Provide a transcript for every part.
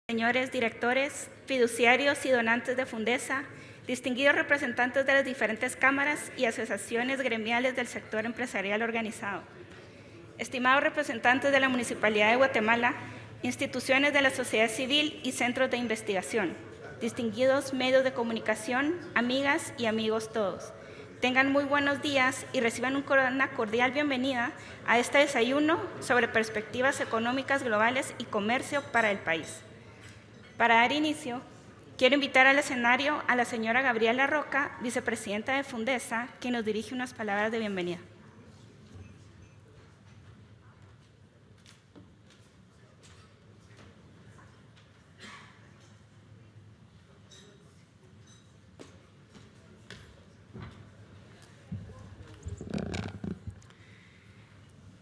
Señores directores, fiduciarios y donantes de Fundesa, distinguidos representantes de las diferentes cámaras y asociaciones gremiales del sector empresarial organizado, estimados representantes de la Municipalidad de Guatemala, instituciones de la sociedad civil y centros de investigación, distinguidos medios de comunicación, amigas y amigos todos. Tengan muy buenos días y reciban una cordial bienvenida a este desayuno sobre perspectivas económicas globales y comercio para el país. Para dar inicio, quiero invitar al escenario a la señora Gabriela Roca, vicepresidenta de Fundesa, quien nos dirige unas palabras de bienvenida.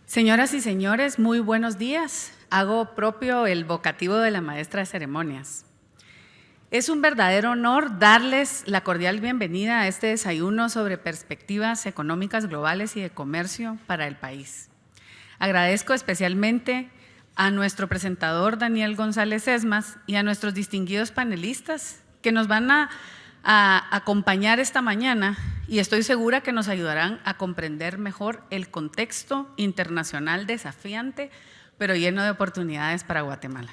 Señoras y señores, muy buenos días. Hago propio el vocativo de la maestra de ceremonias. Es un verdadero honor darles la cordial bienvenida a este desayuno sobre perspectivas económicas globales y de comercio para el país. Agradezco especialmente a nuestro presentador Daniel González Esmas y a nuestros distinguidos panelistas que nos van a acompañar esta mañana y estoy segura que nos ayudarán a comprender mejor el contexto internacional desafiante, pero lleno de oportunidades para Guatemala.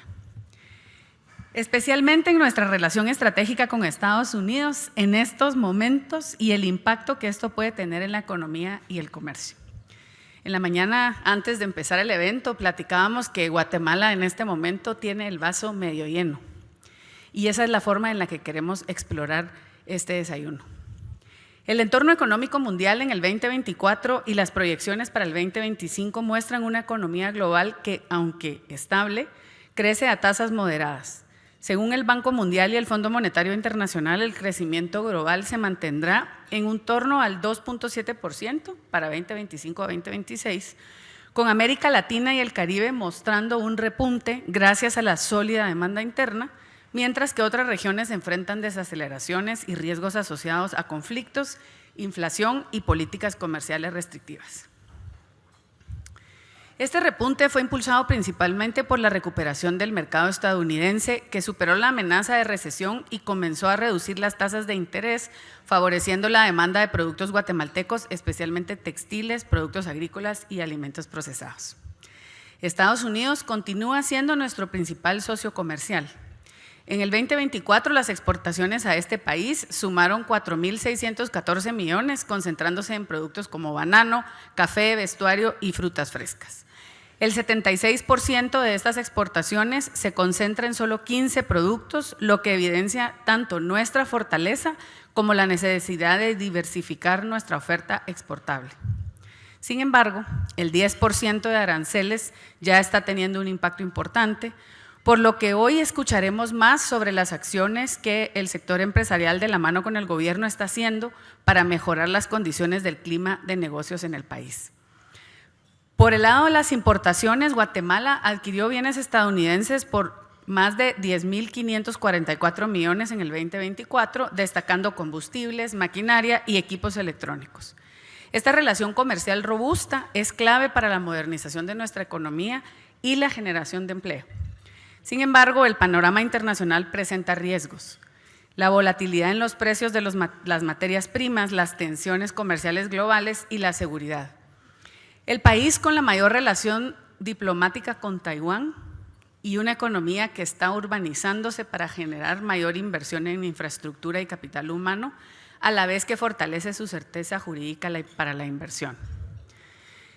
Especialmente en nuestra relación estratégica con Estados Unidos en estos momentos y el impacto que esto puede tener en la economía y el comercio. En la mañana, antes de empezar el evento, platicábamos que Guatemala en este momento tiene el vaso medio lleno. Y esa es la forma en la que queremos explorar este desayuno. El entorno económico mundial en el 2024 y las proyecciones para el 2025 muestran una economía global que, aunque estable, crece a tasas moderadas. Según el Banco Mundial y el Fondo Monetario Internacional, el crecimiento global se mantendrá en un torno al 2.7% para 2025-2026, con América Latina y el Caribe mostrando un repunte gracias a la sólida demanda interna, mientras que otras regiones enfrentan desaceleraciones y riesgos asociados a conflictos, inflación y políticas comerciales restrictivas. Este repunte fue impulsado principalmente por la recuperación del mercado estadounidense, que superó la amenaza de recesión y comenzó a reducir las tasas de interés, favoreciendo la demanda de productos guatemaltecos, especialmente textiles, productos agrícolas y alimentos procesados. Estados Unidos continúa siendo nuestro principal socio comercial. En el 2024, las exportaciones a este país sumaron 4.614 millones, concentrándose en productos como banano, café, vestuario y frutas frescas. El 76% de estas exportaciones se concentra en solo 15 productos, lo que evidencia tanto nuestra fortaleza como la necesidad de diversificar nuestra oferta exportable. Sin embargo, el 10% de aranceles ya está teniendo un impacto importante, por lo que hoy escucharemos más sobre las acciones que el sector empresarial de la mano con el gobierno está haciendo para mejorar las condiciones del clima de negocios en el país. Por el lado de las importaciones, Guatemala adquirió bienes estadounidenses por más de 10.544 millones en el 2024, destacando combustibles, maquinaria y equipos electrónicos. Esta relación comercial robusta es clave para la modernización de nuestra economía y la generación de empleo. Sin embargo, el panorama internacional presenta riesgos. La volatilidad en los precios de las materias primas, las tensiones comerciales globales y la seguridad. El país con la mayor relación diplomática con Taiwán y una economía que está urbanizándose para generar mayor inversión en infraestructura y capital humano, a la vez que fortalece su certeza jurídica para la inversión.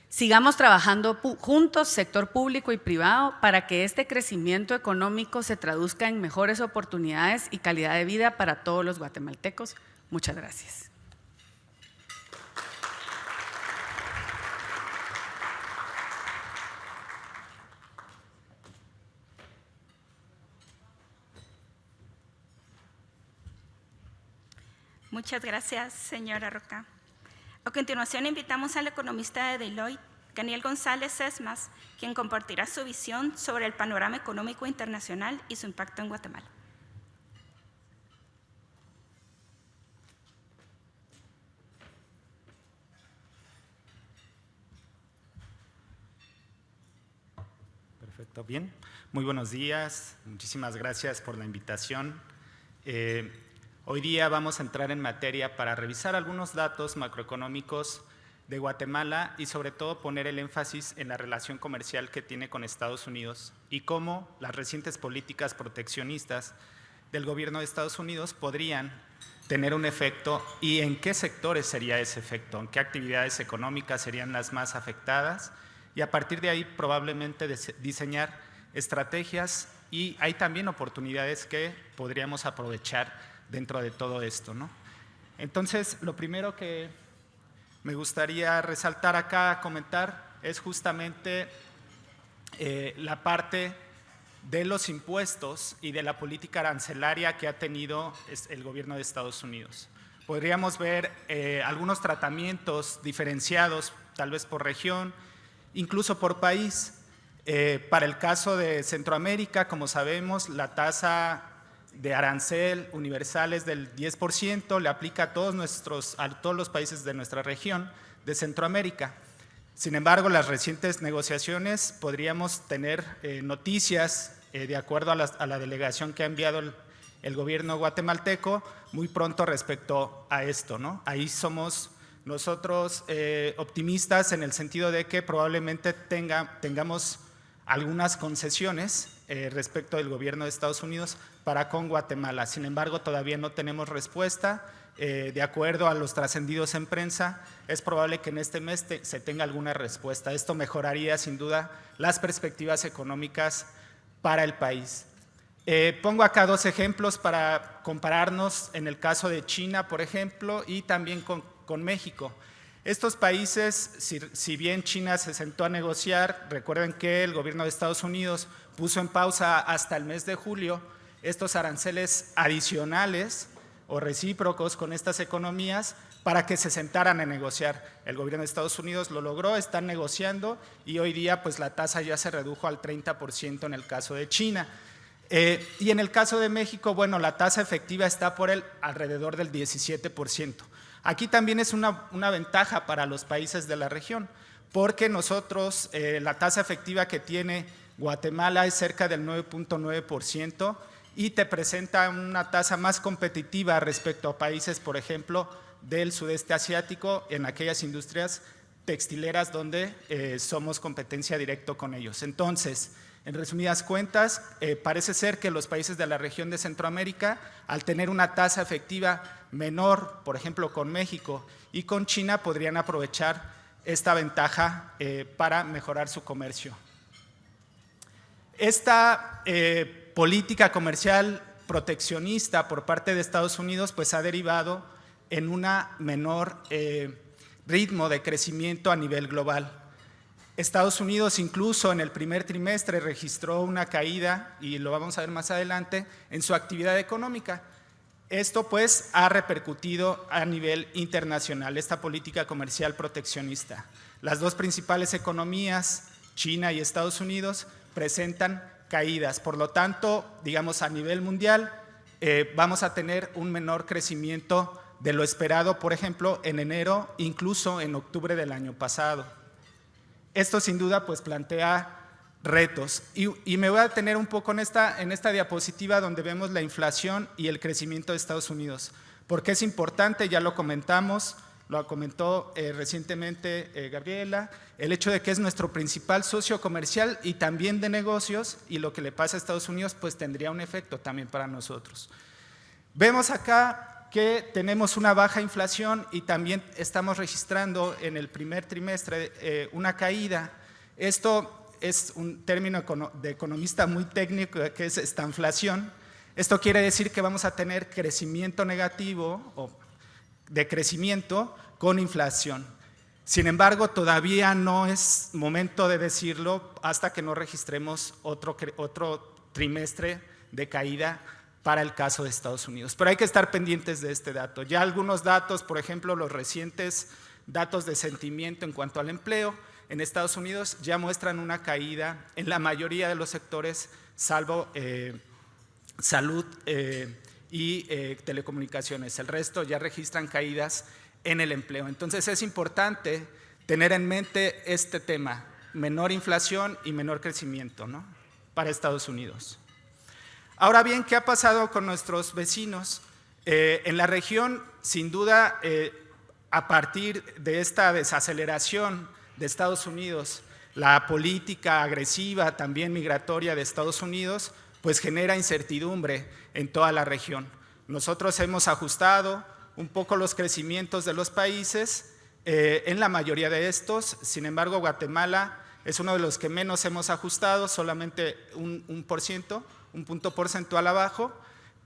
Sigamos trabajando juntos, sector público y privado, para que este crecimiento económico se traduzca en mejores oportunidades y calidad de vida para todos los guatemaltecos. Muchas gracias. Muchas gracias, señora Roca. A continuación, invitamos al economista de Deloitte, Daniel González Esmas, quien compartirá su visión sobre el panorama económico internacional y su impacto en Guatemala. Perfecto, bien. Muy buenos días, muchísimas gracias por la invitación. Hoy día vamos a entrar en materia para revisar algunos datos macroeconómicos de Guatemala y sobre todo poner el énfasis en la relación comercial que tiene con Estados Unidos y cómo las recientes políticas proteccionistas del gobierno de Estados Unidos podrían tener un efecto y en qué sectores sería ese efecto, en qué actividades económicas serían las más afectadas y a partir de ahí probablemente diseñar estrategias y hay también oportunidades que podríamos aprovechar dentro de todo esto, ¿no? Entonces, lo primero que me gustaría resaltar acá, comentar, es justamente la parte de los impuestos y de la política arancelaria que ha tenido el gobierno de Estados Unidos. Podríamos ver algunos tratamientos diferenciados, tal vez por región, incluso por país. Para el caso de Centroamérica, como sabemos, la tasa de arancel universal es del 10%, le aplica a todos los países de nuestra región de Centroamérica. Sin embargo, las recientes negociaciones podríamos tener noticias de acuerdo a la delegación que ha enviado el gobierno guatemalteco muy pronto respecto a esto, ¿no? Ahí somos nosotros optimistas en el sentido de que probablemente tengamos algunas concesiones respecto del gobierno de Estados Unidos para con Guatemala. Sin embargo, todavía no tenemos respuesta. De acuerdo a los trascendidos en prensa, es probable que en este mes se tenga alguna respuesta. Esto mejoraría sin duda las perspectivas económicas para el país. Pongo acá dos ejemplos para compararnos en el caso de China, por ejemplo, y también con México. Estos países, si bien China se sentó a negociar, recuerden que el gobierno de Estados Unidos puso en pausa hasta el mes de julio estos aranceles adicionales o recíprocos con estas economías para que se sentaran a negociar. El gobierno de Estados Unidos lo logró, están negociando y hoy día pues la tasa ya se redujo al 30% en el caso de China. Y en el caso de México, bueno, la tasa efectiva está por alrededor del 17%. Aquí también es una ventaja para los países de la región, porque nosotros, la tasa efectiva que tiene Guatemala es cerca del 9.9% y te presenta una tasa más competitiva respecto a países, por ejemplo, del sudeste asiático, en aquellas industrias textileras donde somos competencia directa con ellos. Entonces, en resumidas cuentas, parece ser que los países de la región de Centroamérica, al tener una tasa efectiva menor, por ejemplo, con México y con China, podrían aprovechar esta ventaja para mejorar su comercio. Esta política comercial proteccionista por parte de Estados Unidos pues ha derivado en una menor ritmo de crecimiento a nivel global. Estados Unidos incluso en el primer trimestre registró una caída, y lo vamos a ver más adelante, en su actividad económica. Esto pues ha repercutido a nivel internacional, esta política comercial proteccionista. Las dos principales economías, China y Estados Unidos, presentan caídas. Por lo tanto, digamos a nivel mundial, vamos a tener un menor crecimiento de lo esperado, por ejemplo, en enero, incluso en octubre del año pasado. Esto sin duda pues plantea retos y me voy a detener un poco en esta diapositiva donde vemos la inflación y el crecimiento de Estados Unidos. Porque es importante, ya lo comentamos, lo comentó recientemente Gabriela, el hecho de que es nuestro principal socio comercial y también de negocios, y lo que le pasa a Estados Unidos pues tendría un efecto también para nosotros. Vemos acá que tenemos una baja inflación y también estamos registrando en el primer trimestre una caída. Esto es un término de economista muy técnico que es estanflación. Esto quiere decir que vamos a tener crecimiento negativo o de crecimiento con inflación. Sin embargo, todavía no es momento de decirlo hasta que no registremos otro trimestre de caída para el caso de Estados Unidos. Pero hay que estar pendientes de este dato. Ya algunos datos, por ejemplo, los recientes datos de sentimiento en cuanto al empleo en Estados Unidos ya muestran una caída en la mayoría de los sectores, salvo salud y telecomunicaciones. El resto ya registran caídas en el empleo. Entonces es importante tener en mente este tema. menor inflación y menor crecimiento, ¿no?, para Estados Unidos. Ahora bien, ¿qué ha pasado con nuestros vecinos? En la región, sin duda, a partir de esta desaceleración de Estados Unidos, la política agresiva, también migratoria de Estados Unidos, pues genera incertidumbre en toda la región. Nosotros hemos ajustado un poco los crecimientos de los países en la mayoría de estos. Sin embargo, Guatemala es uno de los que menos hemos ajustado, solamente un punto porcentual abajo,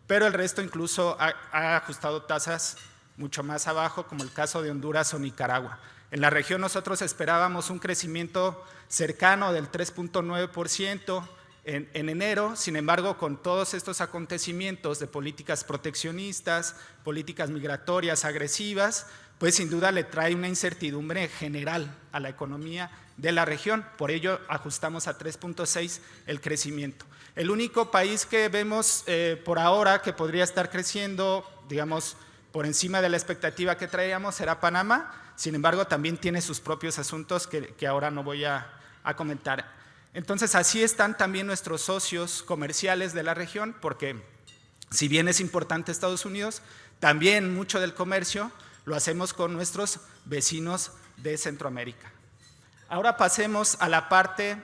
pero el resto incluso ha ajustado tasas mucho más abajo, como el caso de Honduras o Nicaragua. En la región nosotros esperábamos un crecimiento cercano del 3.9% en enero. Sin embargo, con todos estos acontecimientos de políticas proteccionistas, políticas migratorias agresivas, pues sin duda le trae una incertidumbre general a la economía de la región. Por ello ajustamos a 3.6 el crecimiento. El único país que vemos por ahora que podría estar creciendo, digamos, por encima de la expectativa que traíamos será Panamá. Sin embargo, también tiene sus propios asuntos que ahora no voy a comentar. Entonces, así están también nuestros socios comerciales de la región, porque si bien es importante Estados Unidos, también mucho del comercio lo hacemos con nuestros vecinos de Centroamérica. Ahora pasemos a la parte,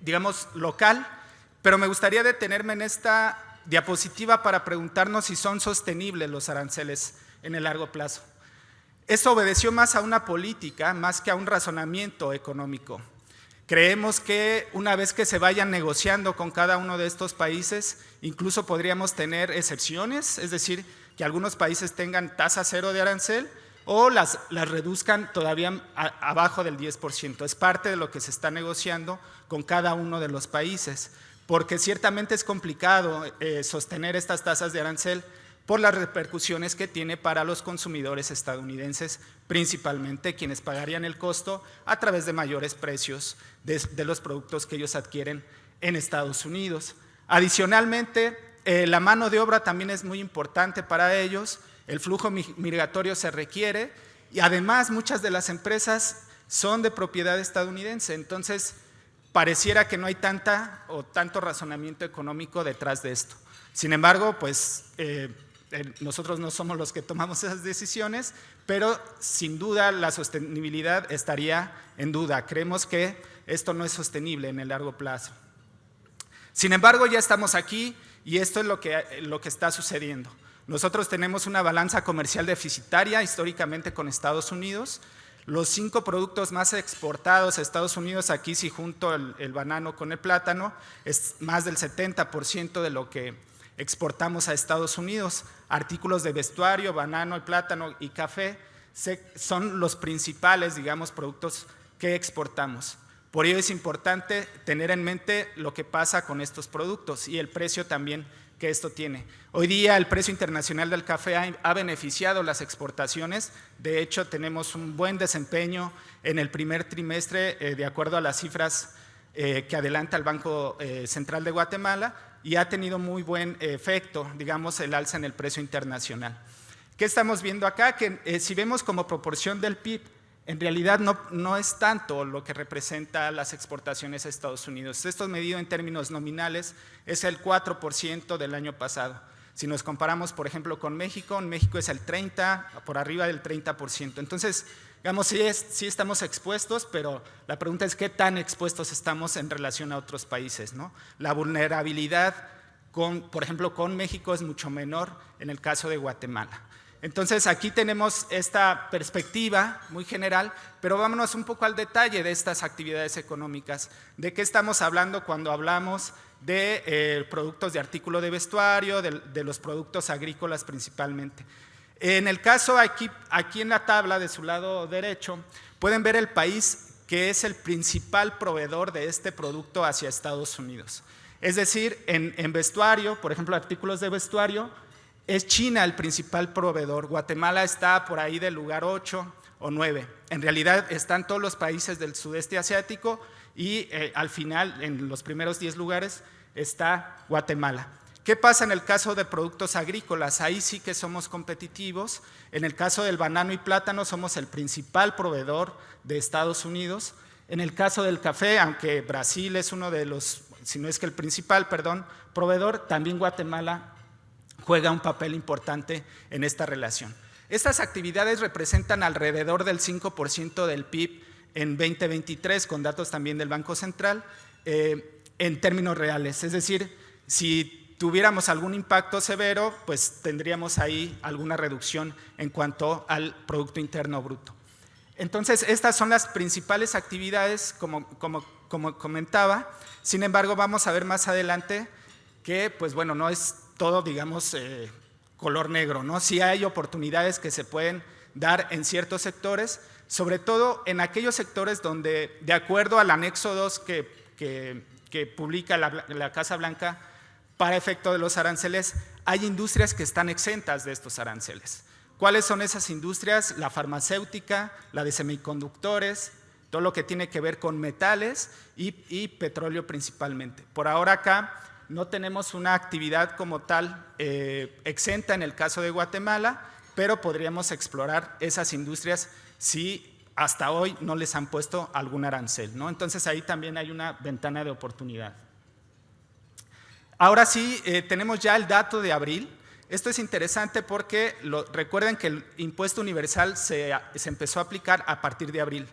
digamos, local, pero me gustaría detenerme en esta diapositiva para preguntarnos si son sostenibles los aranceles en el largo plazo. Esto obedeció más a una política, más que a un razonamiento económico. Creemos que una vez que se vayan negociando con cada uno de estos países, incluso podríamos tener excepciones, es decir, que algunos países tengan tasa cero de arancel o las reduzcan todavía abajo del 10%. Es parte de lo que se está negociando con cada uno de los países, porque ciertamente es complicado sostener estas tasas de arancel por las repercusiones que tiene para los consumidores estadounidenses, principalmente quienes pagarían el costo a través de mayores precios de los productos que ellos adquieren en Estados Unidos. Adicionalmente, la mano de obra también es muy importante para ellos, el flujo migratorio se requiere y además muchas de las empresas son de propiedad estadounidense, entonces pareciera que no hay tanto razonamiento económico detrás de esto. Sin embargo, pues nosotros no somos los que tomamos esas decisiones, pero sin duda la sostenibilidad estaría en duda. Creemos que esto no es sostenible en el largo plazo. Sin embargo, ya estamos aquí y esto es lo que está sucediendo. Nosotros tenemos una balanza comercial deficitaria históricamente con Estados Unidos. Los 5 productos más exportados a Estados Unidos, aquí si junto el banano con el plátano, es más del 70% de lo que exportamos a Estados Unidos. Artículos de vestuario, banano, el plátano y café son los principales, digamos, productos que exportamos. Por ello es importante tener en mente lo que pasa con estos productos y el precio también que esto tiene. Hoy día el precio internacional del café ha beneficiado las exportaciones. De hecho, tenemos un buen desempeño en el primer trimestre de acuerdo a las cifras que adelanta el Banco Central de Guatemala y ha tenido muy buen efecto, digamos, el alza en el precio internacional. ¿Qué estamos viendo acá? Que si vemos como proporción del PIB, en realidad no es tanto lo que representa las exportaciones a Estados Unidos. Esto medido en términos nominales es el 4% del año pasado. Si nos comparamos, por ejemplo, con México, en México es el 30%, por arriba del 30%. Entonces, digamos, sí estamos expuestos, pero la pregunta es qué tan expuestos estamos en relación a otros países, ¿no? La vulnerabilidad, por ejemplo, con México es mucho menor en el caso de Guatemala. Entonces, aquí tenemos esta perspectiva muy general, pero vámonos un poco al detalle de estas actividades económicas. ¿De qué estamos hablando cuando hablamos de productos de artículo de vestuario, de los productos agrícolas principalmente? En el caso aquí en la tabla de su lado derecho, pueden ver el país que es el principal proveedor de este producto hacia Estados Unidos. Es decir, en vestuario, por ejemplo, artículos de vestuario, es China el principal proveedor. Guatemala está por ahí del lugar 8 o 9. En realidad están todos los países del sudeste asiático y al final, en los primeros 10 lugares, está Guatemala. ¿Qué pasa en el caso de productos agrícolas? Ahí sí que somos competitivos. En el caso del banano y plátano somos el principal proveedor de Estados Unidos. En el caso del café, aunque Brasil es uno de los, si no es que el principal, proveedor, también Guatemala juega un papel importante en esta relación. Estas actividades representan alrededor del 5% del PIB en 2023, con datos también del Banco Central, en términos reales. Es decir, si tuviéramos algún impacto severo, pues tendríamos ahí alguna reducción en cuanto al Producto Interno Bruto. Entonces, estas son las principales actividades, como comentaba. Sin embargo, vamos a ver más adelante que, pues bueno, no es todo, digamos, color negro, ¿no? Sí hay oportunidades que se pueden dar en ciertos sectores, sobre todo en aquellos sectores donde, de acuerdo al anexo 2 que publica la Casa Blanca, para efecto de los aranceles, hay industrias que están exentas de estos aranceles. ¿Cuáles son esas industrias? La farmacéutica, la de semiconductores, todo lo que tiene que ver con metales y petróleo principalmente. Por ahora acá no tenemos una actividad como tal exenta en el caso de Guatemala, pero podríamos explorar esas industrias si hasta hoy no les han puesto algún arancel, ¿no? Entonces ahí también hay una ventana de oportunidad. Ahora sí, tenemos ya el dato de abril. Esto es interesante porque recuerden que el impuesto universal se empezó a aplicar a partir de abril.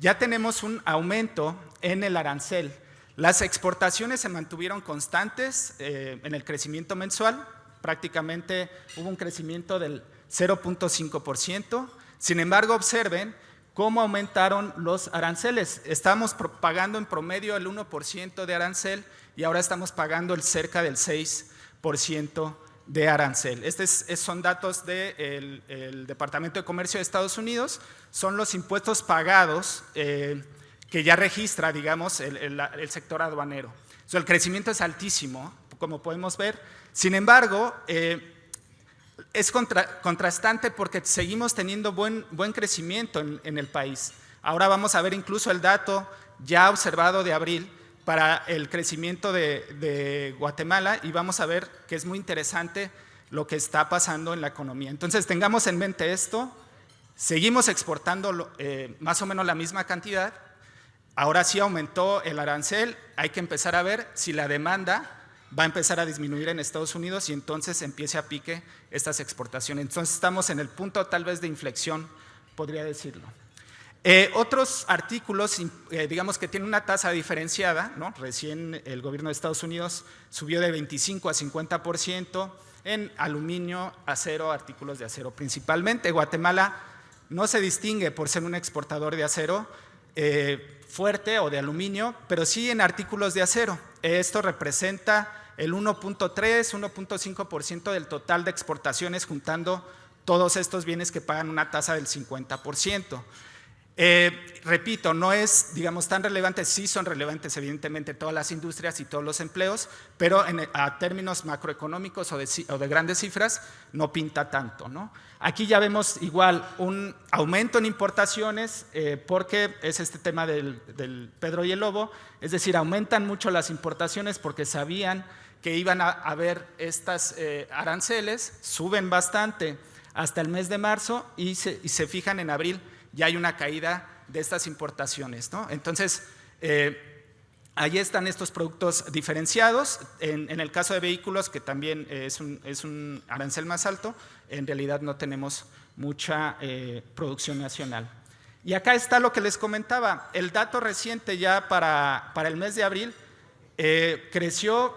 Ya tenemos un aumento en el arancel. Las exportaciones se mantuvieron constantes en el crecimiento mensual, prácticamente hubo un crecimiento del 0.5%. Sin embargo, observen cómo aumentaron los aranceles. Estamos pagando en promedio el 1% de arancel y ahora estamos pagando el cerca del 6% de arancel. Estos son datos del Departamento de Comercio de Estados Unidos, son los impuestos pagados que ya registra, digamos, el sector aduanero. O sea, el crecimiento es altísimo, como podemos ver. Sin embargo, es contrastante porque seguimos teniendo buen crecimiento en el país. Ahora vamos a ver incluso el dato ya observado de abril para el crecimiento de Guatemala y vamos a ver que es muy interesante lo que está pasando en la economía. Entonces tengamos en mente esto, seguimos exportando más o menos la misma cantidad, ahora sí aumentó el arancel, hay que empezar a ver si la demanda va a empezar a disminuir en Estados Unidos y entonces empiece a pique estas exportaciones. Entonces estamos en el punto tal vez de inflexión, podría decirlo. Otros artículos, digamos que tienen una tasa diferenciada, ¿no? Recién el gobierno de Estados Unidos subió de 25 a 50% en aluminio, acero, artículos de acero principalmente. Guatemala no se distingue por ser un exportador de acero fuerte o de aluminio, pero sí en artículos de acero. Esto representa el 1.3, 1.5% del total de exportaciones, juntando todos estos bienes que pagan una tasa del 50%. Repito, no es, digamos, tan relevante, sí son relevantes evidentemente todas las industrias y todos los empleos, pero a términos macroeconómicos o de grandes cifras no pinta tanto, ¿no? Aquí ya vemos igual un aumento en importaciones porque es este tema del Pedro y el Lobo, es decir, aumentan mucho las importaciones porque sabían que iban a haber estas aranceles, suben bastante hasta el mes de marzo y se fijan en abril ya hay una caída de estas importaciones, ¿no? Entonces, ahí están estos productos diferenciados. En el caso de vehículos, que también es un arancel más alto, en realidad no tenemos mucha producción nacional. Y acá está lo que les comentaba, el dato reciente ya para el mes de abril creció,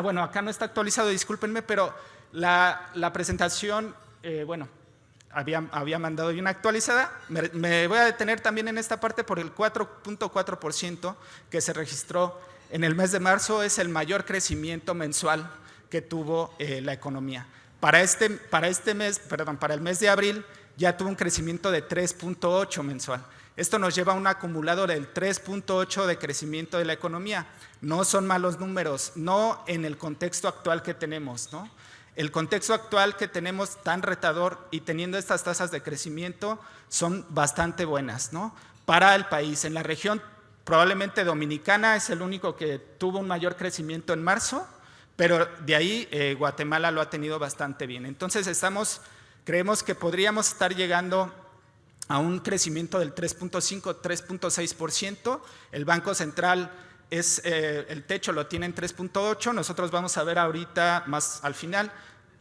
bueno, acá no está actualizado, discúlpenme, pero la presentación, bueno, había mandado bien actualizada. Me voy a detener también en esta parte por el 4.4% que se registró en el mes de marzo, es el mayor crecimiento mensual que tuvo la economía. Para el mes de abril ya tuvo un crecimiento de 3.8 mensual. Esto nos lleva a un acumulado del 3.8 de crecimiento de la economía. No son malos números, no en el contexto actual que tenemos, ¿no? El contexto actual que tenemos tan retador y teniendo estas tasas de crecimiento son bastante buenas, ¿no? Para el país. En la región probablemente Dominicana es el único que tuvo un mayor crecimiento en marzo, pero de ahí Guatemala lo ha tenido bastante bien. Entonces creemos que podríamos estar llegando a un crecimiento del 3.5-3.6%. El Banco Central el techo lo tiene en 3.8%. Nosotros vamos a ver ahorita más al final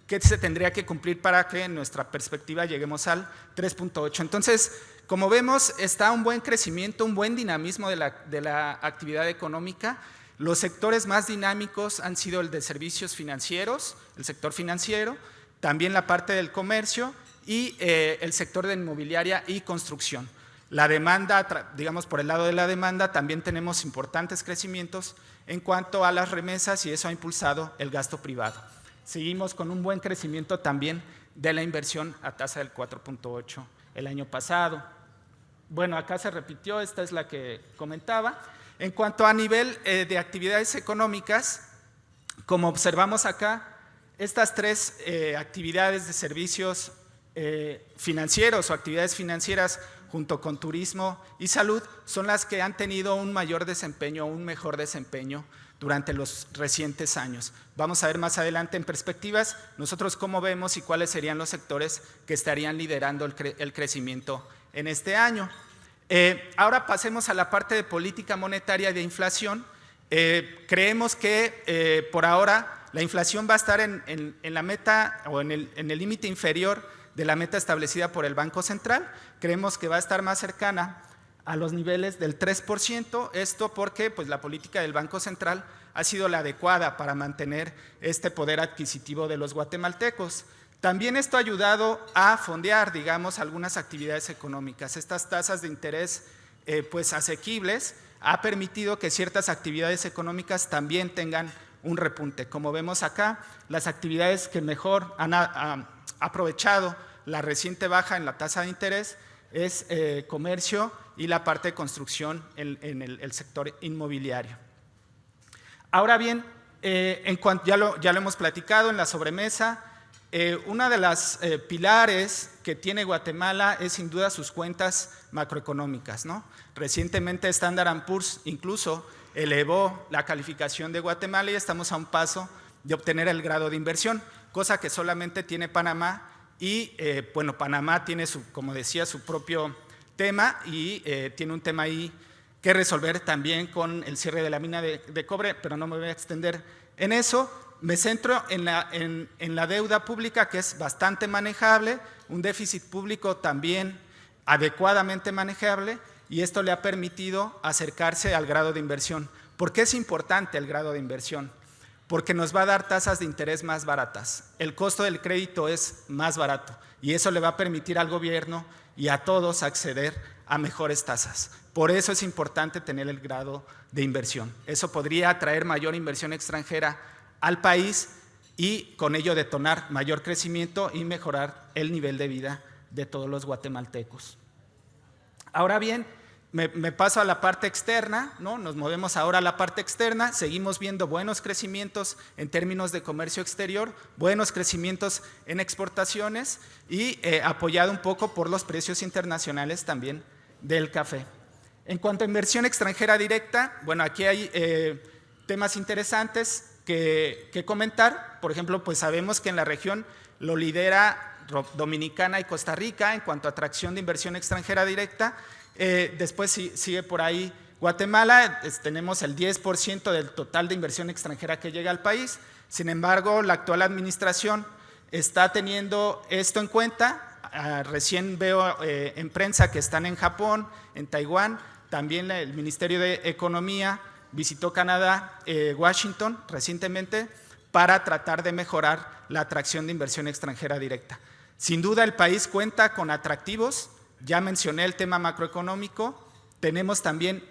qué se tendría que cumplir para que en nuestra perspectiva lleguemos al 3.8%. Entonces, como vemos, está un buen crecimiento, un buen dinamismo de la actividad económica. Los sectores más dinámicos han sido el de servicios financieros, el sector financiero, también la parte del comercio y el sector de inmobiliaria y construcción. La demanda, digamos por el lado de la demanda, también tenemos importantes crecimientos en cuanto a las remesas y eso ha impulsado el gasto privado. Seguimos con un buen crecimiento también de la inversión a tasa del 4.8% el año pasado. Bueno, acá se repitió, esta es la que comentaba. En cuanto a nivel de actividades económicas, como observamos acá, estas tres actividades de servicios financieros o actividades financieras junto con turismo y salud son las que han tenido un mayor desempeño, un mejor desempeño durante los recientes años. Vamos a ver más adelante en perspectivas nosotros cómo vemos y cuáles serían los sectores que estarían liderando el crecimiento en este año. Ahora pasemos a la parte de política monetaria y de inflación. Creemos que por ahora la inflación va a estar en la meta o en el límite inferior de la meta establecida por el Banco Central. Creemos que va a estar más cercana a los niveles del 3%, esto porque pues, la política del Banco Central ha sido la adecuada para mantener este poder adquisitivo de los guatemaltecos. También esto ha ayudado a fondear, digamos, algunas actividades económicas. Estas tasas de interés pues, asequibles ha permitido que ciertas actividades económicas también tengan un repunte. Como vemos acá, las actividades que mejor han aprovechado la reciente baja en la tasa de interés es comercio y la parte de construcción en el sector inmobiliario. Ahora bien, en cuanto, ya lo hemos platicado en la sobremesa, una de las pilares que tiene Guatemala es sin duda sus cuentas macroeconómicas, ¿no? Recientemente Standard & Poor's incluso elevó la calificación de Guatemala y estamos a un paso de obtener el grado de inversión, cosa que solamente tiene Panamá y bueno, Panamá tiene, como decía, su propio tema y tiene un tema ahí que resolver también con el cierre de la mina de cobre, pero no me voy a extender en eso. Me centro en la deuda pública, que es bastante manejable, un déficit público también adecuadamente manejable, y esto le ha permitido acercarse al grado de inversión. ¿Por qué es importante el grado de inversión? Porque nos va a dar tasas de interés más baratas. El costo del crédito es más barato y eso le va a permitir al gobierno y a todos acceder a mejores tasas. Por eso es importante tener el grado de inversión. Eso podría atraer mayor inversión extranjera al país y con ello detonar mayor crecimiento y mejorar el nivel de vida de todos los guatemaltecos. Ahora bien, me paso a la parte externa, ¿no? Nos movemos ahora a la parte externa, seguimos viendo buenos crecimientos en términos de comercio exterior, buenos crecimientos en exportaciones y apoyado un poco por los precios internacionales también del café. En cuanto a inversión extranjera directa, bueno, aquí hay temas interesantes que comentar. Por ejemplo, pues sabemos que en la región lo lidera Dominicana y Costa Rica en cuanto a atracción de inversión extranjera directa. Después sigue por ahí Guatemala, tenemos el 10% del total de inversión extranjera que llega al país. Sin embargo, la actual administración está teniendo esto en cuenta. Recién veo en prensa que están en Japón, en Taiwán, también el Ministerio de Economía visitó Canadá, Washington recientemente para tratar de mejorar la atracción de inversión extranjera directa. Sin duda el país cuenta con atractivos, ya mencioné el tema macroeconómico, tenemos también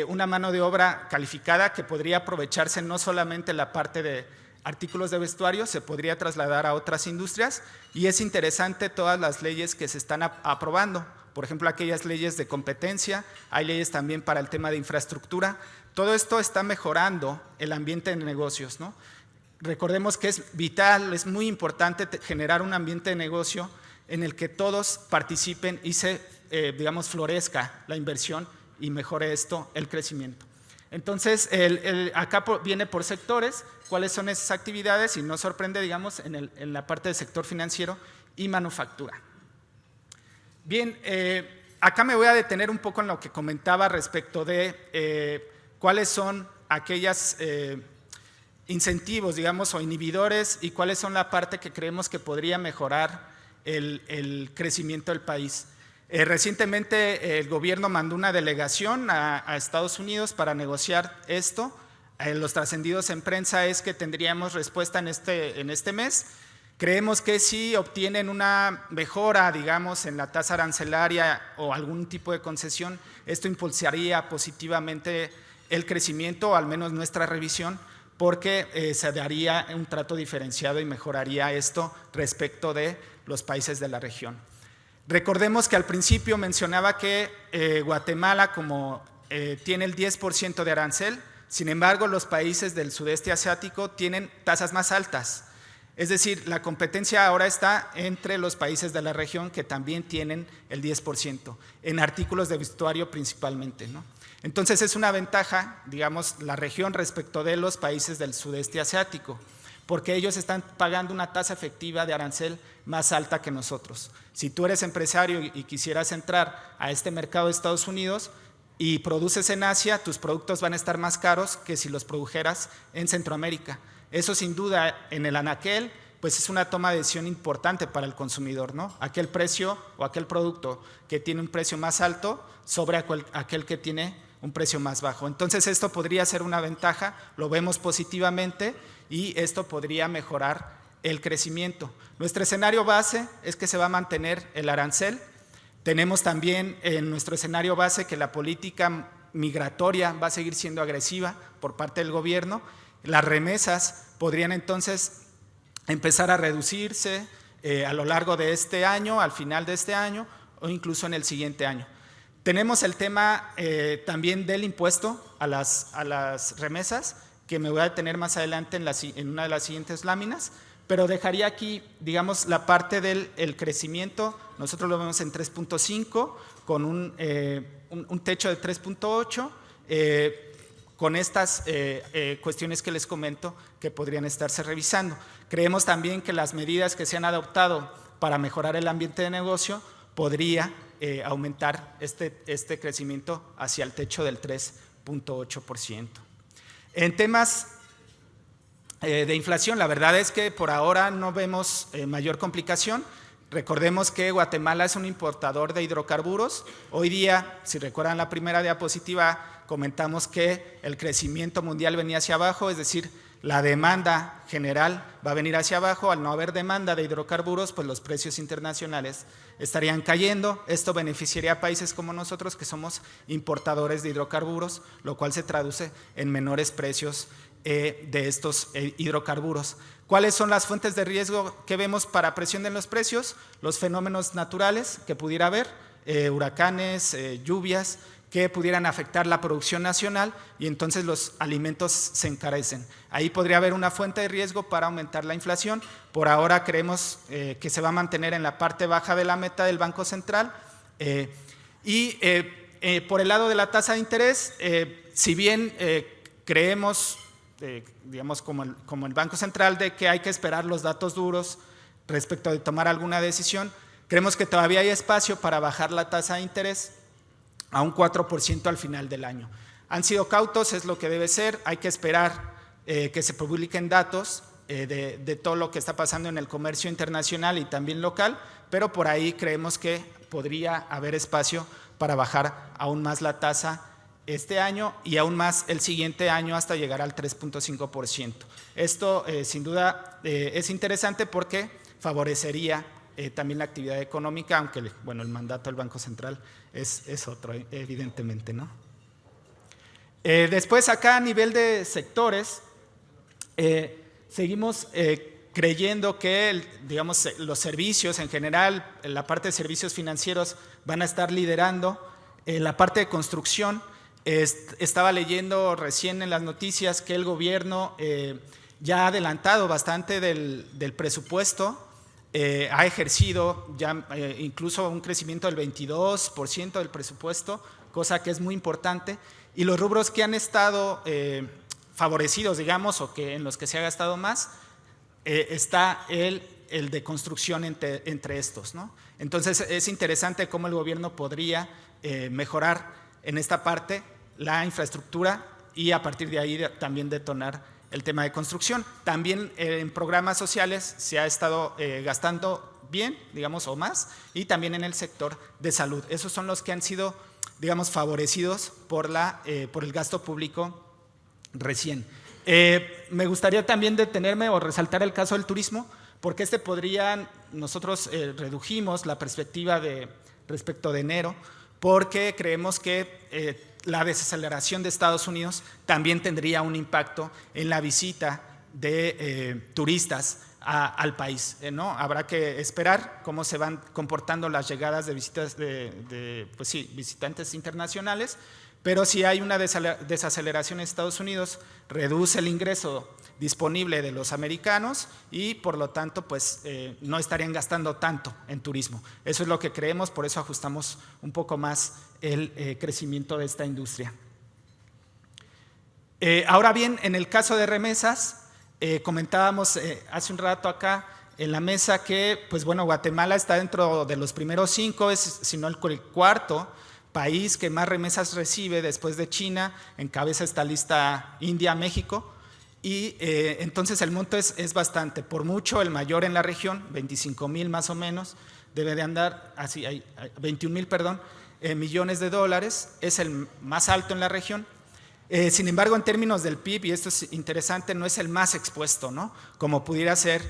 una mano de obra calificada que podría aprovecharse no solamente en la parte de artículos de vestuario, se podría trasladar a otras industrias y es interesante todas las leyes que se están aprobando, por ejemplo aquellas leyes de competencia, hay leyes también para el tema de infraestructura, todo esto está mejorando el ambiente de negocios, ¿no? Recordemos que es vital, es muy importante generar un ambiente de negocio en el que todos participen y digamos, florezca la inversión y mejore esto el crecimiento. Entonces, acá viene por sectores, cuáles son esas actividades y no sorprende, digamos, en la parte del sector financiero y manufactura. Bien, acá me voy a detener un poco en lo que comentaba respecto de cuáles son aquellos incentivos, digamos, o inhibidores y cuáles son la parte que creemos que podría mejorar el crecimiento del país. Recientemente el gobierno mandó una delegación a Estados Unidos para negociar esto. Los trascendidos en prensa es que tendríamos respuesta en este mes. Creemos que si obtienen una mejora, digamos, en la tasa arancelaria o algún tipo de concesión, esto impulsaría positivamente el crecimiento, o al menos nuestra revisión, porque se daría un trato diferenciado y mejoraría esto respecto de los países de la región. Recordemos que al principio mencionaba que Guatemala tiene el 10% de arancel, sin embargo los países del sudeste asiático tienen tasas más altas. Es decir, la competencia ahora está entre los países de la región que también tienen el 10%, en artículos de vestuario principalmente, ¿no? Entonces es una ventaja, digamos, la región respecto de los países del sudeste asiático, porque ellos están pagando una tasa efectiva de arancel más alta que nosotros. Si tú eres empresario y quisieras entrar a este mercado de Estados Unidos y produces en Asia, tus productos van a estar más caros que si los produjeras en Centroamérica. Eso sin duda en el anaquel pues es una toma de decisión importante para el consumidor, ¿no? Aquel precio o aquel producto que tiene un precio más alto sobre aquel que tiene un precio más bajo. Entonces esto podría ser una ventaja, lo vemos positivamente y esto podría mejorar el crecimiento. Nuestro escenario base es que se va a mantener el arancel. Tenemos también en nuestro escenario base que la política migratoria va a seguir siendo agresiva por parte del gobierno. Las remesas podrían entonces empezar a reducirse a lo largo de este año, al final de este año o incluso en el siguiente año. Tenemos el tema también del impuesto a las remesas, que me voy a detener más adelante en una de las siguientes láminas, pero dejaría aquí, digamos, la parte del crecimiento. Nosotros lo vemos en 3.5, con un techo de 3.8, con estas cuestiones que les comento que podrían estarse revisando. Creemos también que las medidas que se han adoptado para mejorar el ambiente de negocio podría aumentar este crecimiento hacia el techo del 3.8%. En temas de inflación, la verdad es que por ahora no vemos mayor complicación. Recordemos que Guatemala es un importador de hidrocarburos. Hoy día, si recuerdan la primera diapositiva, comentamos que el crecimiento mundial venía hacia abajo, es decir, la demanda general va a venir hacia abajo. Al no haber demanda de hidrocarburos, pues los precios internacionales estarían cayendo. Esto beneficiaría a países como nosotros, que somos importadores de hidrocarburos, lo cual se traduce en menores precios de estos hidrocarburos. ¿Cuáles son las fuentes de riesgo que vemos para presión en los precios? Los fenómenos naturales que pudiera haber, huracanes, lluvias, que pudieran afectar la producción nacional y entonces los alimentos se encarecen. Ahí podría haber una fuente de riesgo para aumentar la inflación. Por ahora creemos que se va a mantener en la parte baja de la meta del Banco Central. Por el lado de la tasa de interés, si bien creemos, digamos como el Banco Central, de que hay que esperar los datos duros respecto de tomar alguna decisión, creemos que todavía hay espacio para bajar la tasa de interés a un 4% al final del año. Han sido cautos, es lo que debe ser. Hay que esperar que se publiquen datos de todo lo que está pasando en el comercio internacional y también local, pero por ahí creemos que podría haber espacio para bajar aún más la tasa este año y aún más el siguiente año hasta llegar al 3.5%. Esto sin duda es interesante porque favorecería también la actividad económica, aunque bueno, el mandato del Banco Central es otro, evidentemente, ¿no? Después acá a nivel de sectores, seguimos creyendo que digamos, los servicios en general, la parte de servicios financieros van a estar liderando. La parte de construcción, estaba leyendo recién en las noticias que el gobierno ya ha adelantado bastante del presupuesto. Ha ejercido ya incluso un crecimiento del 22% del presupuesto, cosa que es muy importante, y los rubros que han estado favorecidos, digamos, o que en los que se ha gastado más, está el el de construcción entre estos, ¿no? Entonces es interesante cómo el gobierno podría mejorar en esta parte la infraestructura y a partir de ahí también detonar el tema de construcción. También en programas sociales se ha estado gastando bien, digamos, o más, y también en el sector de salud. Esos son los que han sido, digamos, favorecidos por el gasto público recién. Me gustaría también detenerme o resaltar el caso del turismo, porque nosotros redujimos la perspectiva respecto de enero, porque creemos que la desaceleración de Estados Unidos también tendría un impacto en la visita de turistas al país, ¿no? Habrá que esperar cómo se van comportando las llegadas de visitas visitantes internacionales, pero si hay una desaceleración en Estados Unidos, reduce el ingreso disponible de los americanos y por lo tanto pues no estarían gastando tanto en turismo. Eso es lo que creemos, por eso ajustamos un poco más el crecimiento de esta industria. Ahora bien, en el caso de remesas, comentábamos hace un rato acá en la mesa que pues bueno, Guatemala está dentro de los primeros 5, si no el cuarto país que más remesas recibe después de China. Encabeza esta lista India, México, y entonces el monto es bastante, por mucho el mayor en la región, 25,000 más o menos, debe de andar, 21,000, perdón, millones de dólares, es el más alto en la región. Sin embargo, en términos del PIB, y esto es interesante, no es el más expuesto, ¿no? Como pudiera ser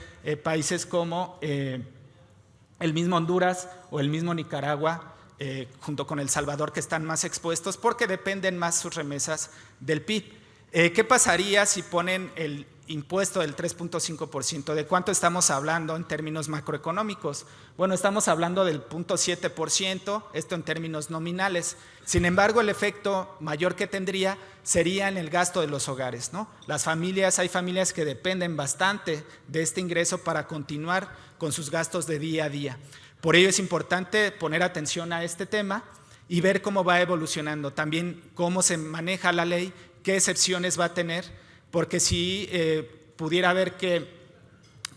países como el mismo Honduras o el mismo Nicaragua, junto con El Salvador, que están más expuestos porque dependen más sus remesas del PIB. ¿Qué pasaría si ponen el impuesto del 3.5%? ¿De cuánto estamos hablando en términos macroeconómicos? Bueno, estamos hablando del 0.7%, esto en términos nominales. Sin embargo, el efecto mayor que tendría sería en el gasto de los hogares, ¿no? Hay familias que dependen bastante de este ingreso para continuar con sus gastos de día a día. Por ello es importante poner atención a este tema y ver cómo va evolucionando, también cómo se maneja la ley, qué excepciones va a tener, porque si pudiera haber que,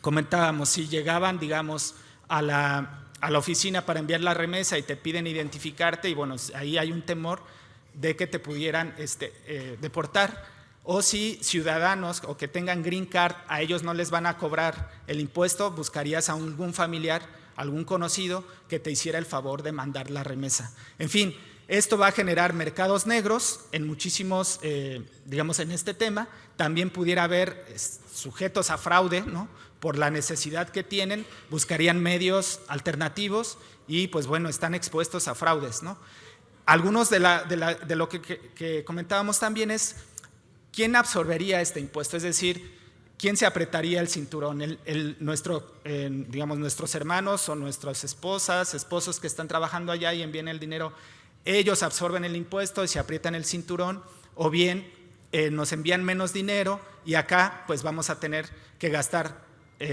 comentábamos, si llegaban, digamos, a la oficina para enviar la remesa y te piden identificarte, y bueno, ahí hay un temor de que te pudieran deportar, o si ciudadanos o que tengan green card, a ellos no les van a cobrar el impuesto, buscarías a algún familiar, algún conocido que te hiciera el favor de mandar la remesa. En fin, esto va a generar mercados negros en muchísimos, digamos, en este tema. También pudiera haber sujetos a fraude, ¿no? Por la necesidad que tienen, buscarían medios alternativos y pues bueno, están expuestos a fraudes, ¿no? Algunos de lo que comentábamos también es quién absorbería este impuesto, es decir, quién se apretaría el cinturón, digamos, nuestros hermanos o nuestras esposas, esposos que están trabajando allá y envían el dinero. Ellos absorben el impuesto y se aprietan el cinturón, o bien nos envían menos dinero y acá pues vamos a tener que gastar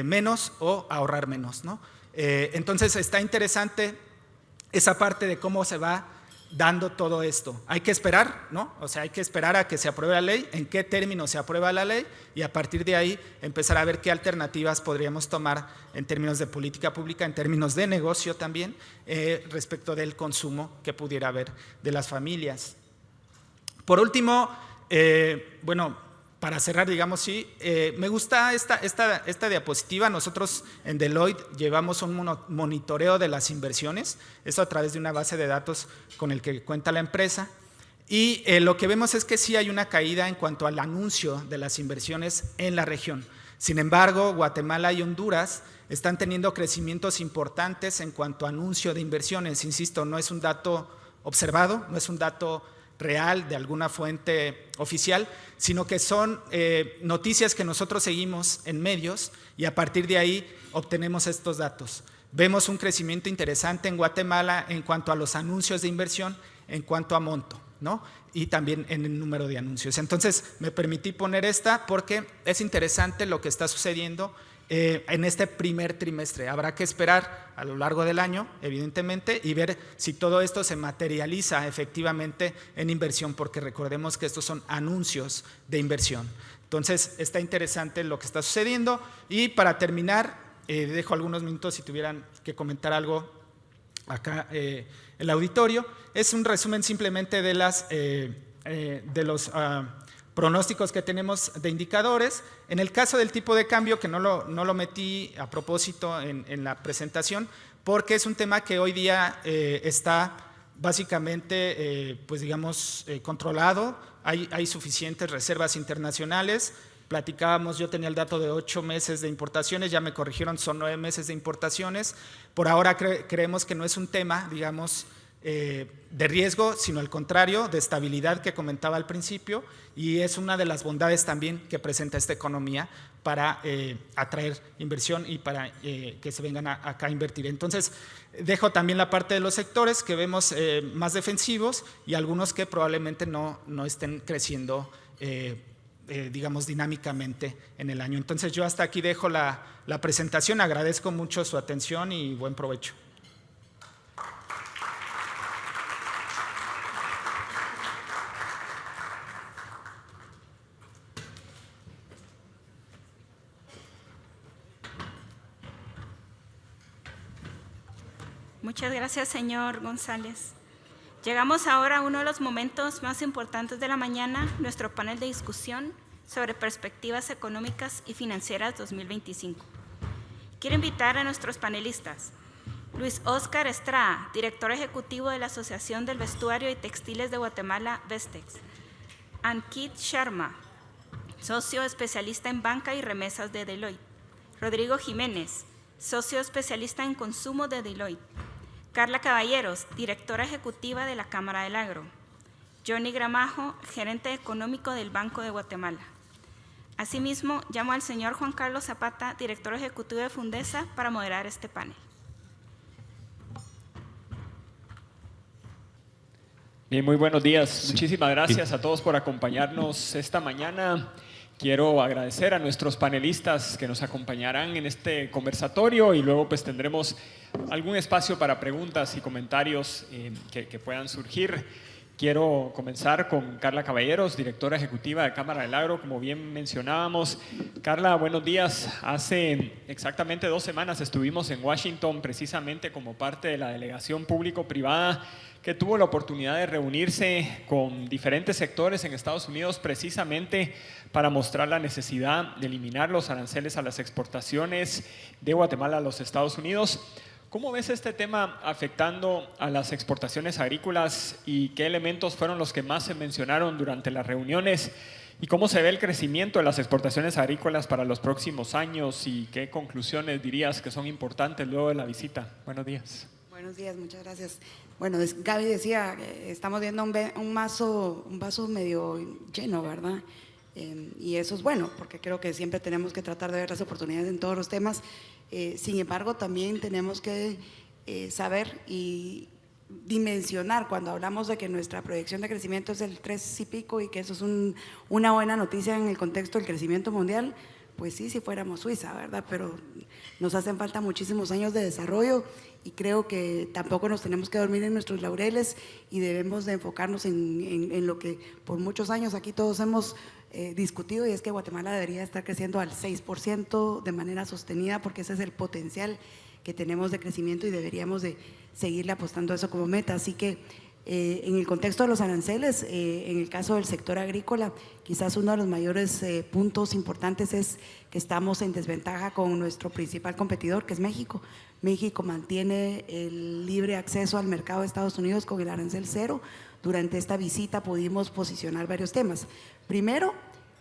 menos o ahorrar menos, ¿no? Entonces está interesante esa parte de cómo se va dando todo esto. Hay que esperar, ¿no? O sea, hay que esperar a que se apruebe la ley, en qué términos se aprueba la ley y a partir de ahí empezar a ver qué alternativas podríamos tomar en términos de política pública, en términos de negocio también, respecto del consumo que pudiera haber de las familias. Por último, bueno, para cerrar, digamos, sí, me gusta esta diapositiva. Nosotros en Deloitte llevamos un monitoreo de las inversiones, esto a través de una base de datos con el que cuenta la empresa, y lo que vemos es que sí hay una caída en cuanto al anuncio de las inversiones en la región. Sin embargo, Guatemala y Honduras están teniendo crecimientos importantes en cuanto a anuncio de inversiones. Insisto, no es un dato observado, no es un dato real de alguna fuente oficial, sino que son noticias que nosotros seguimos en medios y a partir de ahí obtenemos estos datos. Vemos un crecimiento interesante en Guatemala en cuanto a los anuncios de inversión, en cuanto a monto, ¿no? Y también en el número de anuncios. Entonces me permití poner esta porque es interesante lo que está sucediendo en este primer trimestre. Habrá que esperar a lo largo del año, evidentemente, y ver si todo esto se materializa efectivamente en inversión, porque recordemos que estos son anuncios de inversión. Entonces, está interesante lo que está sucediendo. Y para terminar, dejo algunos minutos si tuvieran que comentar algo acá el auditorio. Es un resumen simplemente de los pronósticos que tenemos de indicadores. En el caso del tipo de cambio, que no lo metí a propósito en la presentación, porque es un tema que hoy día está básicamente, pues digamos, controlado. Hay suficientes reservas internacionales. Platicábamos, yo tenía el dato de 8 meses de importaciones, ya me corrigieron, son 9 meses de importaciones. Por ahora creemos que no es un tema, digamos, de riesgo, sino al contrario, de estabilidad que comentaba al principio, y es una de las bondades también que presenta esta economía para atraer inversión y para que se vengan acá a invertir. Entonces, dejo también la parte de los sectores que vemos más defensivos y algunos que probablemente no estén creciendo digamos, dinámicamente en el año. Entonces, yo hasta aquí dejo la presentación. Agradezco mucho su atención y buen provecho. Muchas gracias, señor González. Llegamos ahora a uno de los momentos más importantes de la mañana, nuestro panel de discusión sobre perspectivas económicas y financieras 2025. Quiero invitar a nuestros panelistas. Luis Óscar Estrada, director ejecutivo de la Asociación del Vestuario y Textiles de Guatemala, Vestex. Ankit Sharma, socio especialista en banca y remesas de Deloitte. Rodrigo Jiménez, socio especialista en consumo de Deloitte. Carla Caballeros, directora ejecutiva de la Cámara del Agro. Johnny Gramajo, gerente económico del Banco de Guatemala. Asimismo, llamo al señor Juan Carlos Zapata, director ejecutivo de Fundesa, para moderar este panel. Bien, muy buenos días. Muchísimas gracias a todos por acompañarnos esta mañana. Quiero agradecer a nuestros panelistas que nos acompañarán en este conversatorio y luego pues tendremos algún espacio para preguntas y comentarios que puedan surgir. Quiero comenzar con Carla Caballeros, directora ejecutiva de Cámara del Agro, como bien mencionábamos. Carla, buenos días. Hace exactamente 2 semanas estuvimos en Washington precisamente como parte de la delegación público-privada que tuvo la oportunidad de reunirse con diferentes sectores en Estados Unidos precisamente para mostrar la necesidad de eliminar los aranceles a las exportaciones de Guatemala a los Estados Unidos. ¿Cómo ves este tema afectando a las exportaciones agrícolas y qué elementos fueron los que más se mencionaron durante las reuniones? ¿Y cómo se ve el crecimiento de las exportaciones agrícolas para los próximos años y qué conclusiones dirías que son importantes luego de la visita? Buenos días. Buenos días, muchas gracias. Bueno, Gaby decía, estamos viendo un vaso medio lleno, ¿verdad? Y eso es bueno, porque creo que siempre tenemos que tratar de ver las oportunidades en todos los temas. Sin embargo, también tenemos que saber y dimensionar cuando hablamos de que nuestra proyección de crecimiento es el 3 y pico y que eso es una buena noticia en el contexto del crecimiento mundial. Pues sí, si fuéramos Suiza, ¿verdad? Pero nos hacen falta muchísimos años de desarrollo y creo que tampoco nos tenemos que dormir en nuestros laureles y debemos de enfocarnos en lo que por muchos años aquí todos hemos discutido, y es que Guatemala debería estar creciendo al 6% de manera sostenida, porque ese es el potencial que tenemos de crecimiento y deberíamos de seguirle apostando a eso como meta. Así que en el contexto de los aranceles, en el caso del sector agrícola, quizás uno de los mayores puntos importantes es que estamos en desventaja con nuestro principal competidor, que es México. México mantiene el libre acceso al mercado de Estados Unidos con el arancel cero. Durante esta visita pudimos posicionar varios temas. Primero,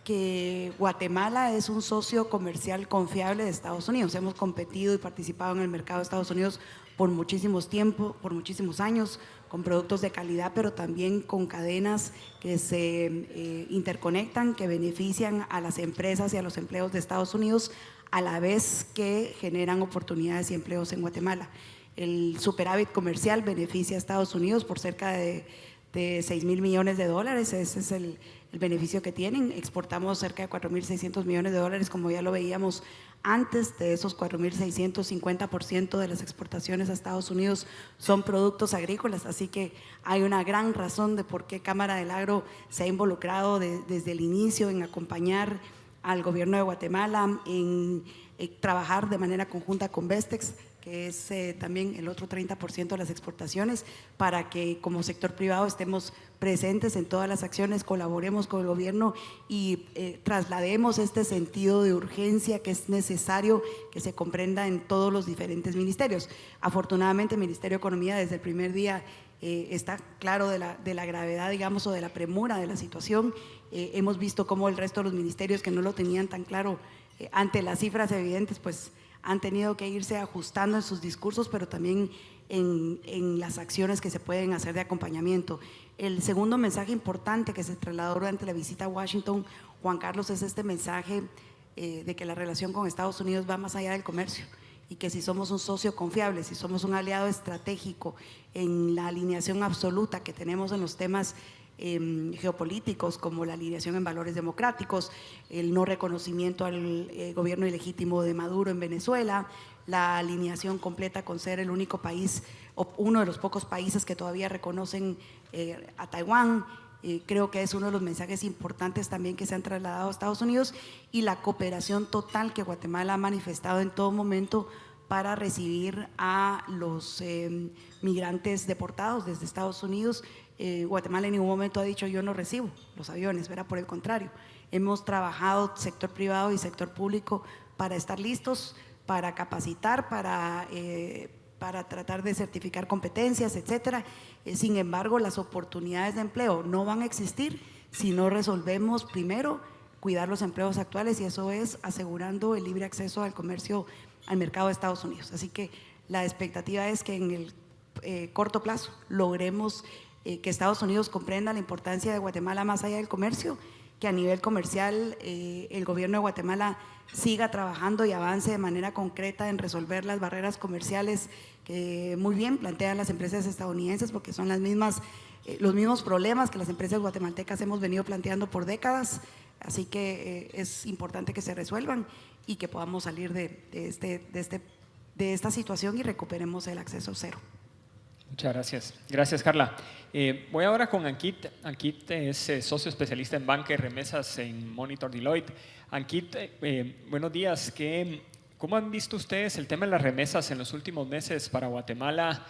que Guatemala es un socio comercial confiable de Estados Unidos. Hemos competido y participado en el mercado de Estados Unidos por muchísimos años, con productos de calidad, pero también con cadenas que se interconectan, que benefician a las empresas y a los empleos de Estados Unidos, a la vez que generan oportunidades y empleos en Guatemala. El superávit comercial beneficia a Estados Unidos por cerca de 6,000 millones de dólares, ese es el beneficio que tienen. Exportamos cerca de 4,600 millones de dólares, como ya lo veíamos antes. De esos 4,600, 50% de las exportaciones a Estados Unidos son productos agrícolas, así que hay una gran razón de por qué Cámara del Agro se ha involucrado desde el inicio en acompañar al gobierno de Guatemala en trabajar de manera conjunta con Vestex, que es también el otro 30% de las exportaciones, para que como sector privado estemos presentes en todas las acciones, colaboremos con el gobierno y traslademos este sentido de urgencia que es necesario que se comprenda en todos los diferentes ministerios. Afortunadamente, el Ministerio de Economía desde el primer día está claro de la gravedad, digamos, o de la premura de la situación. Hemos visto cómo el resto de los ministerios que no lo tenían tan claro ante las cifras evidentes, pues han tenido que irse ajustando en sus discursos, pero también en las acciones que se pueden hacer de acompañamiento. El segundo mensaje importante que se trasladó durante la visita a Washington, Juan Carlos, es este mensaje de que la relación con Estados Unidos va más allá del comercio y que si somos un socio confiable, si somos un aliado estratégico en la alineación absoluta que tenemos en los temas geopolíticos, como la alineación en valores democráticos, el no reconocimiento al gobierno ilegítimo de Maduro en Venezuela, la alineación completa con ser el único país o uno de los pocos países que todavía reconocen a Taiwán. Creo que es uno de los mensajes importantes también que se han trasladado a Estados Unidos, y la cooperación total que Guatemala ha manifestado en todo momento para recibir a los migrantes deportados desde Estados Unidos. Guatemala en ningún momento ha dicho yo no recibo los aviones, ¿verdad? Por el contrario, hemos trabajado sector privado y sector público para estar listos, para capacitar, para tratar de certificar competencias, etcétera. Sin embargo, las oportunidades de empleo no van a existir si no resolvemos primero cuidar los empleos actuales, y eso es asegurando el libre acceso al comercio, al mercado de Estados Unidos. Así que la expectativa es que en el corto plazo logremos que Estados Unidos comprenda la importancia de Guatemala más allá del comercio, que a nivel comercial el gobierno de Guatemala siga trabajando y avance de manera concreta en resolver las barreras comerciales que muy bien plantean las empresas estadounidenses, porque son las mismas, los mismos problemas que las empresas guatemaltecas hemos venido planteando por décadas. Así que es importante que se resuelvan y que podamos salir de esta situación y recuperemos el acceso cero. Muchas gracias. Gracias, Carla. Voy ahora con Ankit. Ankit es socio especialista en banca y remesas en Monitor Deloitte. Ankit, buenos días. ¿Cómo han visto ustedes el tema de las remesas en los últimos meses para Guatemala?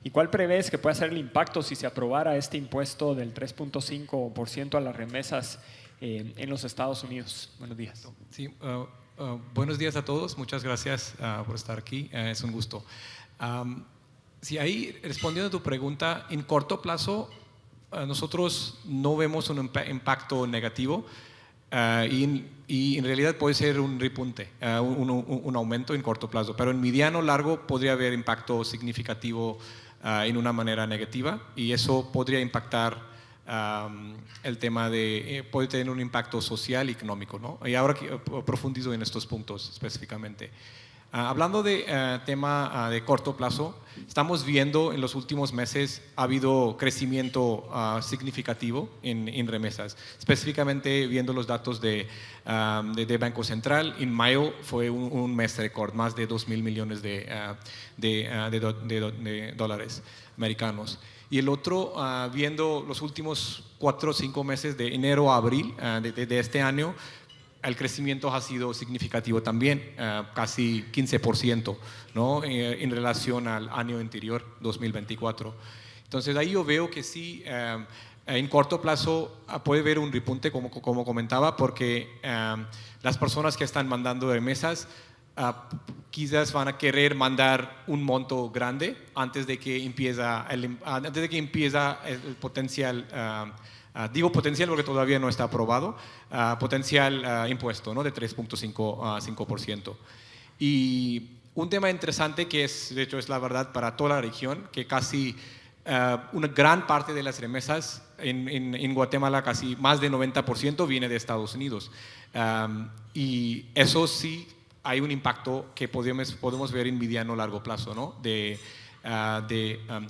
¿Y cuál prevés que pueda ser el impacto si se aprobara este impuesto del 3.5% a las remesas en los Estados Unidos? Buenos días. Sí, buenos días a todos. Muchas gracias por estar aquí. Es un gusto. Sí, ahí respondiendo a tu pregunta, en corto plazo nosotros no vemos un impacto negativo y en realidad puede ser un repunte, un aumento en corto plazo, pero en mediano largo podría haber impacto significativo en una manera negativa, y eso podría impactar el tema de, puede tener un impacto social y económico, ¿no? Y ahora profundizo en estos puntos específicamente. Hablando de tema de corto plazo, estamos viendo en los últimos meses ha habido crecimiento significativo en remesas, específicamente viendo los datos de Banco Central. En mayo fue un mes récord, más de 2.000 millones de dólares americanos. Y el otro, viendo los últimos 4 o 5 meses de enero a abril de este año, el crecimiento ha sido significativo también, casi 15%, ¿no? En relación al año anterior, 2024. Entonces ahí yo veo que sí, en corto plazo puede haber un repunte, como comentaba, porque las personas que están mandando remesas quizás van a querer mandar un monto grande antes de que empieza el potencial. Digo potencial porque todavía no está aprobado, potencial impuesto, ¿no? De 3.5%. Y un tema interesante que es, de hecho, es la verdad para toda la región, que casi una gran parte de las remesas en Guatemala, casi más de 90%, viene de Estados Unidos. Y eso sí hay un impacto que podemos ver en mediano largo plazo, ¿no? de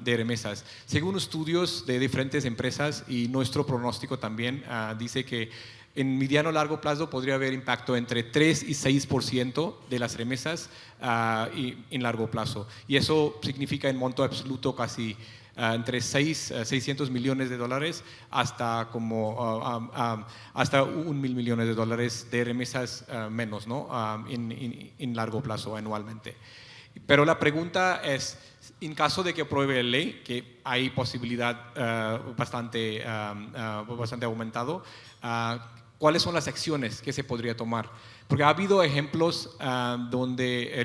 remesas. Según estudios de diferentes empresas y nuestro pronóstico también dice que en mediano largo plazo podría haber impacto entre 3 y 6% de las remesas en largo plazo. Y eso significa en monto absoluto casi entre 600 millones de dólares hasta hasta 1.000 millones de dólares de remesas menos, ¿no? En largo plazo anualmente. Pero la pregunta es, en caso de que apruebe la ley, que hay posibilidad bastante aumentado, ¿cuáles son las acciones que se podría tomar? Porque ha habido ejemplos donde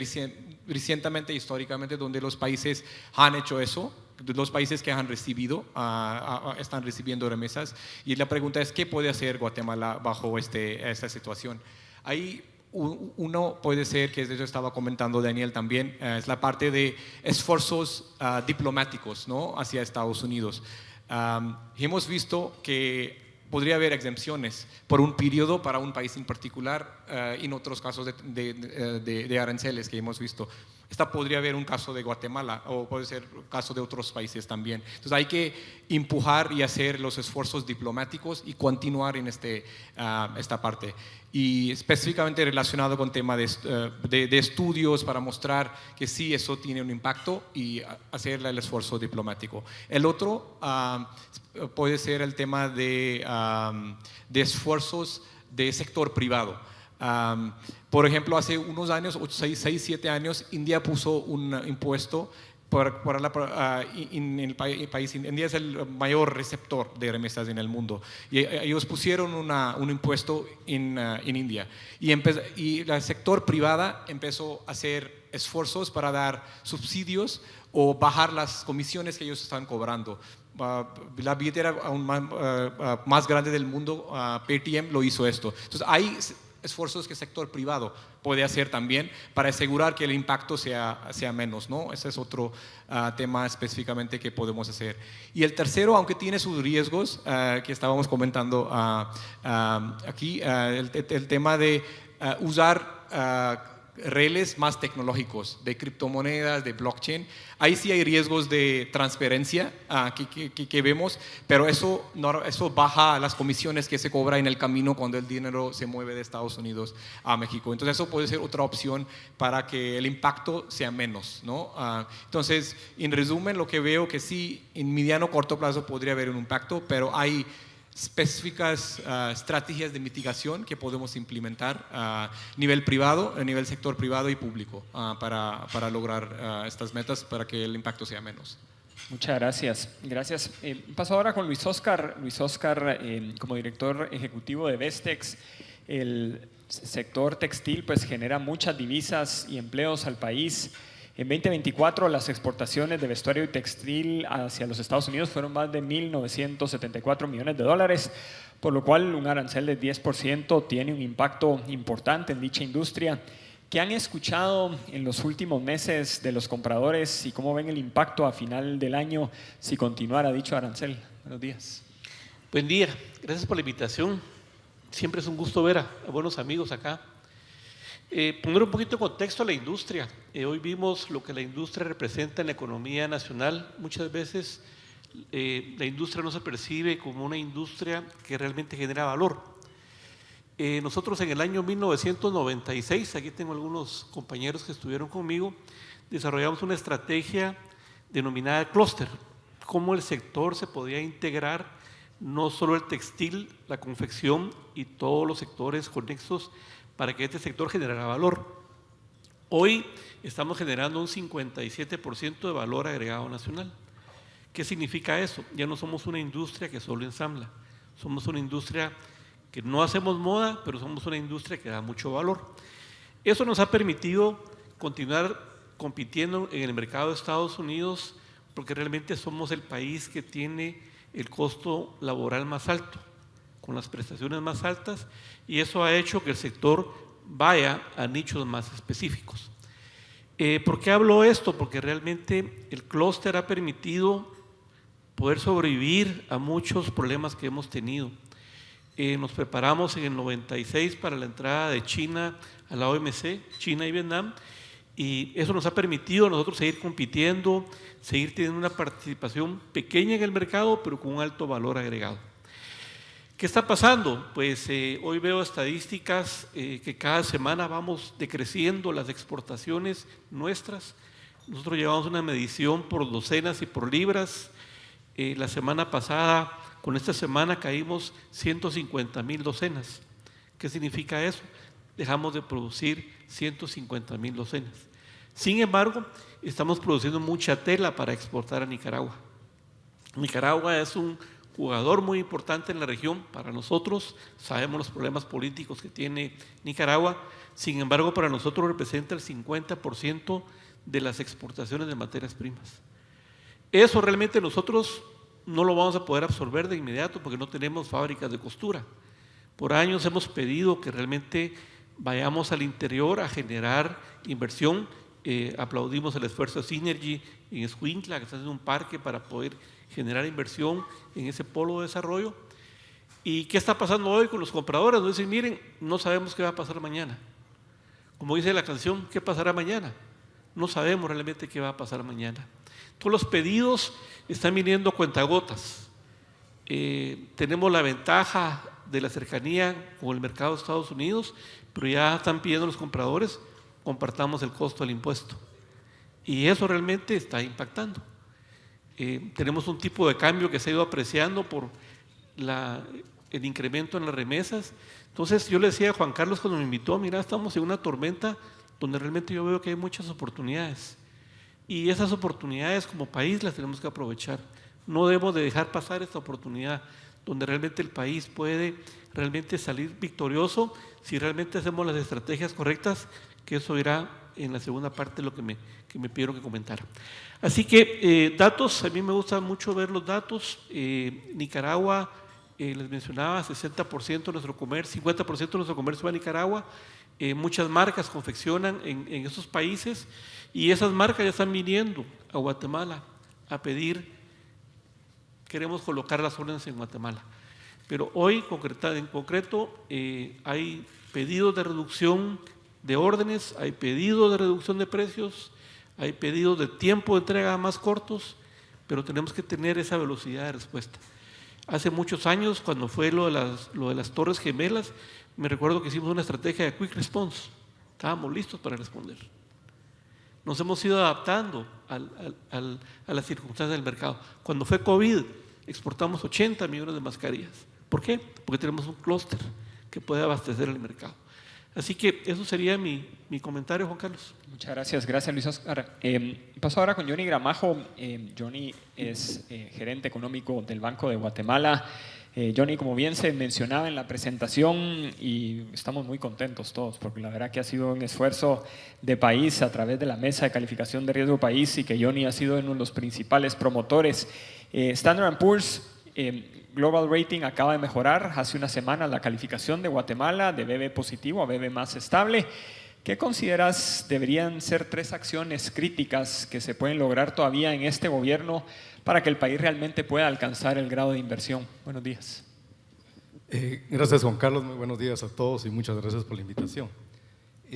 recientemente, históricamente, donde los países han hecho eso, los países que han recibido, están recibiendo remesas, y la pregunta es, ¿qué puede hacer Guatemala bajo esta situación? Ahí uno puede ser, que eso estaba comentando Daniel también, es la parte de esfuerzos diplomáticos, ¿no? Hacia Estados Unidos. Hemos visto que podría haber exempciones por un periodo para un país en particular, en otros casos de aranceles que hemos visto. Esta podría haber un caso de Guatemala o puede ser caso de otros países también. Entonces hay que empujar y hacer los esfuerzos diplomáticos y continuar en esta parte. Y específicamente relacionado con tema de estudios para mostrar que sí, eso tiene un impacto y hacer el esfuerzo diplomático. El otro puede ser el tema de esfuerzos de sector privado. Por ejemplo, hace unos años, 6, 7 años, India puso un impuesto en el país. India es el mayor receptor de remesas en el mundo. Y ellos pusieron un impuesto en India. Y el sector privado empezó a hacer esfuerzos para dar subsidios o bajar las comisiones que ellos están cobrando. La billetera aún más grande del mundo, Paytm, lo hizo esto. Entonces, hay esfuerzos que el sector privado puede hacer también para asegurar que el impacto sea menos, ¿no? Ese es otro tema específicamente que podemos hacer. Y el tercero, aunque tiene sus riesgos, que estábamos comentando aquí, el tema de usar redes más tecnológicos, de criptomonedas, de blockchain. Ahí sí hay riesgos de transparencia que vemos, pero eso baja las comisiones que se cobra en el camino cuando el dinero se mueve de Estados Unidos a México. Entonces eso puede ser otra opción para que el impacto sea menos, ¿no? Entonces, en resumen, lo que veo que sí, en mediano corto plazo podría haber un impacto, pero hay específicas estrategias de mitigación que podemos implementar a nivel privado, a nivel sector privado y público para lograr estas metas, para que el impacto sea menos. Muchas gracias. Gracias. Paso ahora con Luis Óscar. Luis Óscar, como director ejecutivo de Vestex, el sector textil pues genera muchas divisas y empleos al país. En 2024 las exportaciones de vestuario y textil hacia los Estados Unidos fueron más de 1.974 millones de dólares, por lo cual un arancel de 10% tiene un impacto importante en dicha industria. ¿Qué han escuchado en los últimos meses de los compradores y cómo ven el impacto a final del año si continuara dicho arancel? Buenos días. Buen día, gracias por la invitación. Siempre es un gusto ver a buenos amigos acá. Poner un poquito de contexto a la industria. Hoy vimos lo que la industria representa en la economía nacional. Muchas veces la industria no se percibe como una industria que realmente genera valor. Nosotros en el año 1996, aquí tengo algunos compañeros que estuvieron conmigo, desarrollamos una estrategia denominada clúster, cómo el sector se podía integrar, no solo el textil, la confección y todos los sectores conexos para que este sector generara valor. Hoy estamos generando un 57% de valor agregado nacional. ¿Qué significa eso? Ya no somos una industria que solo ensambla, somos una industria que no hacemos moda, pero somos una industria que da mucho valor. Eso nos ha permitido continuar compitiendo en el mercado de Estados Unidos porque realmente somos el país que tiene el costo laboral más alto, con las prestaciones más altas, y eso ha hecho que el sector vaya a nichos más específicos. ¿Por qué hablo esto? Porque realmente el clúster ha permitido poder sobrevivir a muchos problemas que hemos tenido. Nos preparamos en el 96 para la entrada de China a la OMC, China y Vietnam, y eso nos ha permitido a nosotros seguir compitiendo, seguir teniendo una participación pequeña en el mercado, pero con un alto valor agregado. ¿Qué está pasando? Pues hoy veo estadísticas que cada semana vamos decreciendo las exportaciones nuestras. Nosotros llevamos una medición por docenas y por libras. La semana pasada, con esta semana, caímos 150,000 docenas. ¿Qué significa eso? Dejamos de producir 150,000 docenas. Sin embargo, estamos produciendo mucha tela para exportar a Nicaragua. Nicaragua es un jugador muy importante en la región para nosotros. Sabemos los problemas políticos que tiene Nicaragua. Sin embargo, para nosotros representa el 50% de las exportaciones de materias primas. Eso realmente nosotros no lo vamos a poder absorber de inmediato porque no tenemos fábricas de costura. Por años hemos pedido que realmente vayamos al interior a generar inversión. Aplaudimos el esfuerzo de Synergy en Escuintla, que está haciendo un parque para poder generar inversión en ese polo de desarrollo. ¿Y qué está pasando hoy con los compradores? Nos dicen, miren, no sabemos qué va a pasar mañana. Como dice la canción, ¿qué pasará mañana? No sabemos realmente qué va a pasar mañana. Todos los pedidos están viniendo a cuentagotas. Tenemos la ventaja de la cercanía con el mercado de Estados Unidos, pero ya están pidiendo los compradores, compartamos el costo del impuesto. Y eso realmente está impactando. Tenemos un tipo de cambio que se ha ido apreciando por el incremento en las remesas. Entonces yo le decía a Juan Carlos cuando me invitó, mira, estamos en una tormenta donde realmente yo veo que hay muchas oportunidades. Y esas oportunidades como país las tenemos que aprovechar. No debemos de dejar pasar esta oportunidad donde realmente el país puede realmente salir victorioso si realmente hacemos las estrategias correctas, que eso irá en la segunda parte de lo que me pidieron que comentara. Así que datos, a mí me gusta mucho ver los datos. Nicaragua, les mencionaba, 60% de nuestro comercio, 50% de nuestro comercio va a Nicaragua. Muchas marcas confeccionan en esos países y esas marcas ya están viniendo a Guatemala a pedir, queremos colocar las órdenes en Guatemala. Pero hoy, en concreto, hay pedidos de reducción de órdenes, hay pedidos de reducción de precios, hay pedidos de tiempo de entrega más cortos, pero tenemos que tener esa velocidad de respuesta. Hace muchos años, cuando fue lo de las Torres Gemelas, me recuerdo que hicimos una estrategia de quick response. Estábamos listos para responder. Nos hemos ido adaptando a las circunstancias del mercado. Cuando fue COVID, exportamos 80 millones de mascarillas. ¿Por qué? Porque tenemos un clúster que puede abastecer el mercado. Así que eso sería mi comentario, Juan Carlos. Muchas gracias. Gracias, Luis Oscar. Paso ahora con Johnny Gramajo. Johnny es gerente económico del Banco de Guatemala. Johnny, como bien se mencionaba en la presentación, y estamos muy contentos todos, porque la verdad que ha sido un esfuerzo de país a través de la Mesa de Calificación de Riesgo País y que Johnny ha sido uno de los principales promotores. Standard & Poor's Global Rating acaba de mejorar hace una semana la calificación de Guatemala de BB positivo a BB más estable. ¿Qué consideras deberían ser 3 acciones críticas que se pueden lograr todavía en este gobierno para que el país realmente pueda alcanzar el grado de inversión? Buenos días. Gracias, Juan Carlos. Muy buenos días a todos y muchas gracias por la invitación.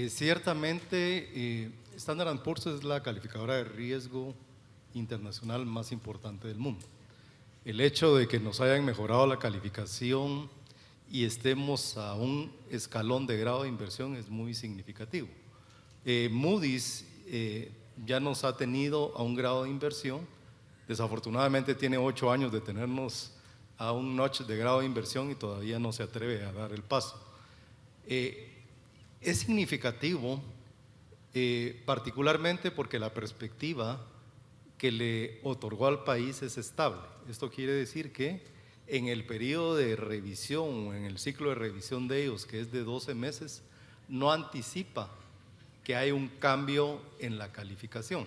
Ciertamente, Standard & Poor's es la calificadora de riesgo internacional más importante del mundo. El hecho de que nos hayan mejorado la calificación y estemos a un escalón de grado de inversión es muy significativo. Moody's ya nos ha tenido a un grado de inversión. Desafortunadamente tiene 8 años de tenernos a un notch de grado de inversión y todavía no se atreve a dar el paso. Es significativo particularmente porque la perspectiva que le otorgó al país es estable. Esto quiere decir que en el periodo de revisión o en el ciclo de revisión de ellos, que es de 12 meses, no anticipa que hay un cambio en la calificación.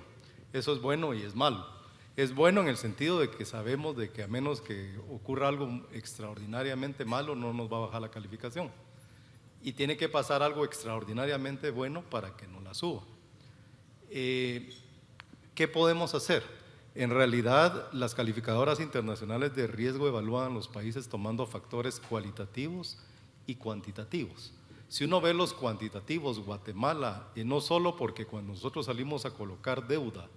Eso es bueno y es malo. Es bueno en el sentido de que sabemos de que a menos que ocurra algo extraordinariamente malo, no nos va a bajar la calificación. Y tiene que pasar algo extraordinariamente bueno para que nos la suba. ¿Qué podemos hacer? En realidad, las calificadoras internacionales de riesgo evalúan a los países tomando factores cualitativos y cuantitativos. Si uno ve los cuantitativos, Guatemala, y no solo porque cuando nosotros salimos a colocar deuda,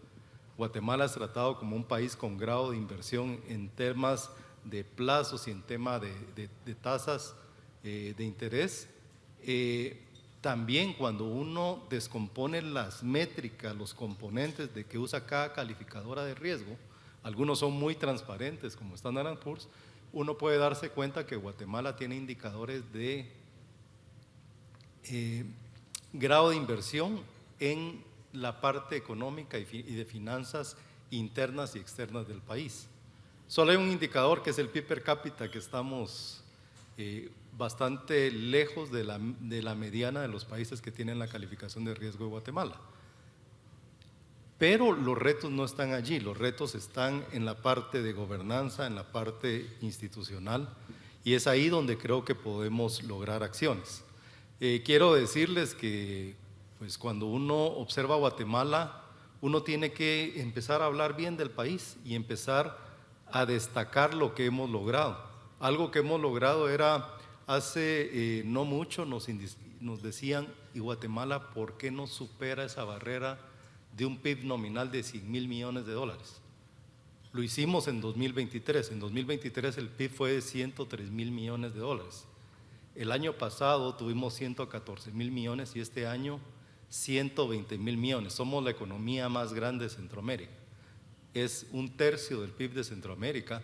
Guatemala es tratado como un país con grado de inversión en temas de plazos y en tema de tasas de interés, también cuando uno descompone las métricas, los componentes de que usa cada calificadora de riesgo, algunos son muy transparentes como Standard & Poor's, uno puede darse cuenta que Guatemala tiene indicadores de grado de inversión en la parte económica y de finanzas internas y externas del país. Solo hay un indicador que es el PIB per cápita, que estamos bastante lejos de la mediana de los países que tienen la calificación de riesgo de Guatemala. Pero los retos no están allí, los retos están en la parte de gobernanza, en la parte institucional, y es ahí donde creo que podemos lograr acciones. Quiero decirles que pues, cuando uno observa Guatemala, uno tiene que empezar a hablar bien del país y empezar a destacar lo que hemos logrado. Algo que hemos logrado era, hace no mucho nos decían, ¿y Guatemala por qué no supera esa barrera de un PIB nominal de 100.000 millones de dólares? Lo hicimos en 2023. En 2023 el PIB fue de 103.000 millones de dólares. El año pasado tuvimos 114.000 millones y este año 120.000 millones. Somos la economía más grande de Centroamérica. Es un tercio del PIB de Centroamérica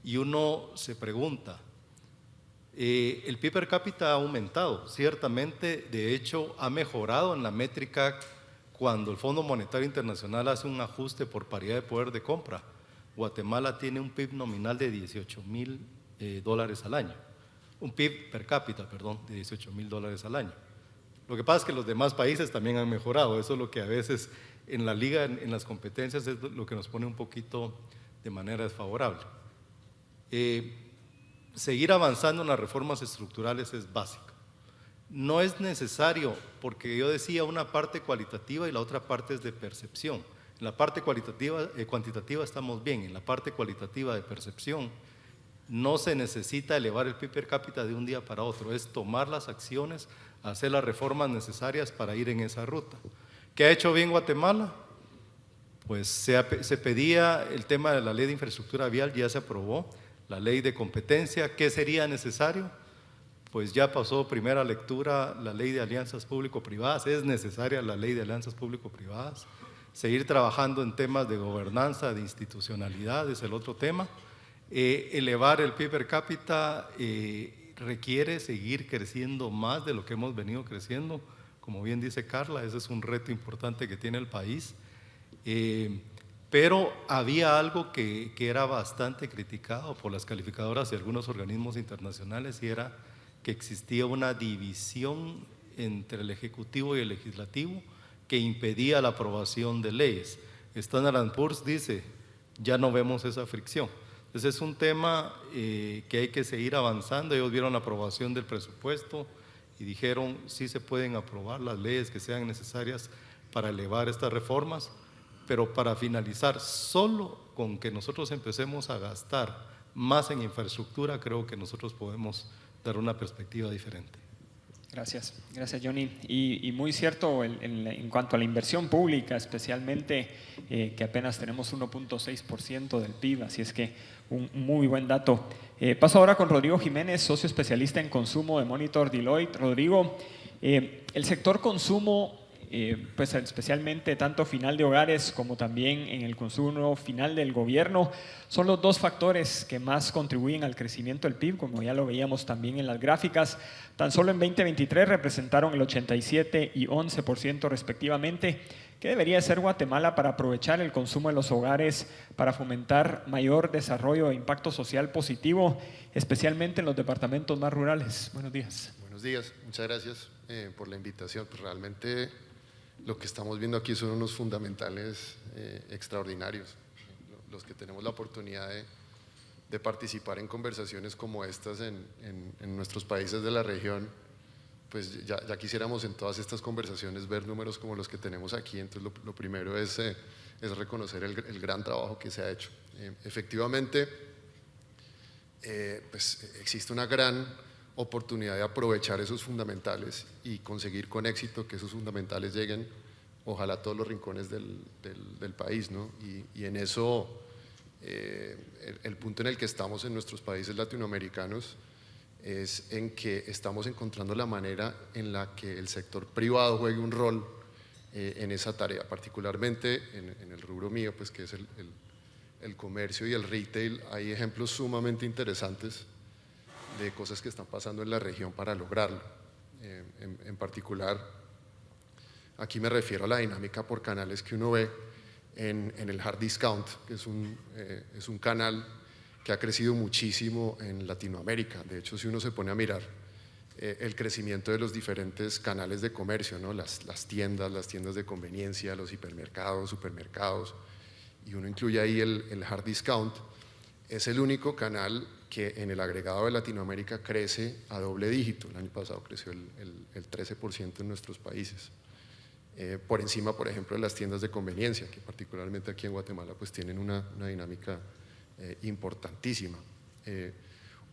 y uno se pregunta, el PIB per cápita ha aumentado, ciertamente, de hecho ha mejorado en la métrica cuando el Fondo Monetario Internacional hace un ajuste por paridad de poder de compra. Guatemala tiene un PIB nominal de 18.000 dólares al año, un PIB per cápita, perdón, de 18.000 dólares al año. Lo que pasa es que los demás países también han mejorado, eso es lo que a veces en la liga, en las competencias, es lo que nos pone un poquito de manera desfavorable. Seguir avanzando en las reformas estructurales es básico. No es necesario, porque yo decía una parte cualitativa y la otra parte es de percepción. En la parte cuantitativa estamos bien, en la parte cualitativa de percepción no se necesita elevar el PIB per cápita de un día para otro, es tomar las acciones, hacer las reformas necesarias para ir en esa ruta. ¿Qué ha hecho bien Guatemala? Pues se pedía el tema de la ley de infraestructura vial, ya se aprobó, la ley de competencia. ¿Qué sería necesario? Pues ya pasó primera lectura la ley de alianzas público-privadas, es necesaria la ley de alianzas público-privadas, seguir trabajando en temas de gobernanza, de institucionalidad, es el otro tema. Elevar el PIB per cápita requiere seguir creciendo más de lo que hemos venido creciendo, como bien dice Carla, ese es un reto importante que tiene el país, pero había algo que era bastante criticado por las calificadoras y algunos organismos internacionales, y era que existía una división entre el Ejecutivo y el Legislativo que impedía la aprobación de leyes. Standard & Poor's dice, ya no vemos esa fricción. Entonces es un tema que hay que seguir avanzando. Ellos vieron la aprobación del presupuesto y dijeron, sí se pueden aprobar las leyes que sean necesarias para elevar estas reformas, pero para finalizar, solo con que nosotros empecemos a gastar más en infraestructura, creo que nosotros podemos dar una perspectiva diferente. Gracias Johnny. Y muy cierto en cuanto a la inversión pública, especialmente que apenas tenemos 1.6% del PIB, así es que un muy buen dato. Paso ahora con Rodrigo Jiménez, socio especialista en consumo de Monitor Deloitte. Rodrigo, el sector consumo, pues especialmente tanto final de hogares como también en el consumo final del gobierno, son los dos factores que más contribuyen al crecimiento del PIB, como ya lo veíamos también en las gráficas. Tan solo en 2023 representaron el 87% y 11% respectivamente. ¿Qué debería hacer Guatemala para aprovechar el consumo de los hogares para fomentar mayor desarrollo e impacto social positivo, especialmente en los departamentos más rurales? Buenos días. Buenos días, muchas gracias por la invitación. Pues realmente lo que estamos viendo aquí son unos fundamentales extraordinarios. Los que tenemos la oportunidad de participar en conversaciones como estas en nuestros países de la región, pues ya quisiéramos en todas estas conversaciones ver números como los que tenemos aquí. Entonces lo primero es reconocer el gran trabajo que se ha hecho. Efectivamente, pues existe una gran oportunidad de aprovechar esos fundamentales y conseguir con éxito que esos fundamentales lleguen ojalá a todos los rincones del país, ¿no? Y en eso el punto en el que estamos en nuestros países latinoamericanos es en que estamos encontrando la manera en la que el sector privado juegue un rol en esa tarea, particularmente en el rubro mío, pues que es el comercio y el retail. Hay ejemplos sumamente interesantes de cosas que están pasando en la región para lograrlo. En particular, aquí me refiero a la dinámica por canales que uno ve en el hard discount, que es un canal que ha crecido muchísimo en Latinoamérica. De hecho, si uno se pone a mirar el crecimiento de los diferentes canales de comercio, ¿no? las tiendas de conveniencia, los hipermercados, supermercados, y uno incluye ahí el hard discount, es el único canal que en el agregado de Latinoamérica crece a doble dígito. El año pasado creció el 13% en nuestros países. Por encima, por ejemplo, de las tiendas de conveniencia, que particularmente aquí en Guatemala pues tienen una dinámica importantísima.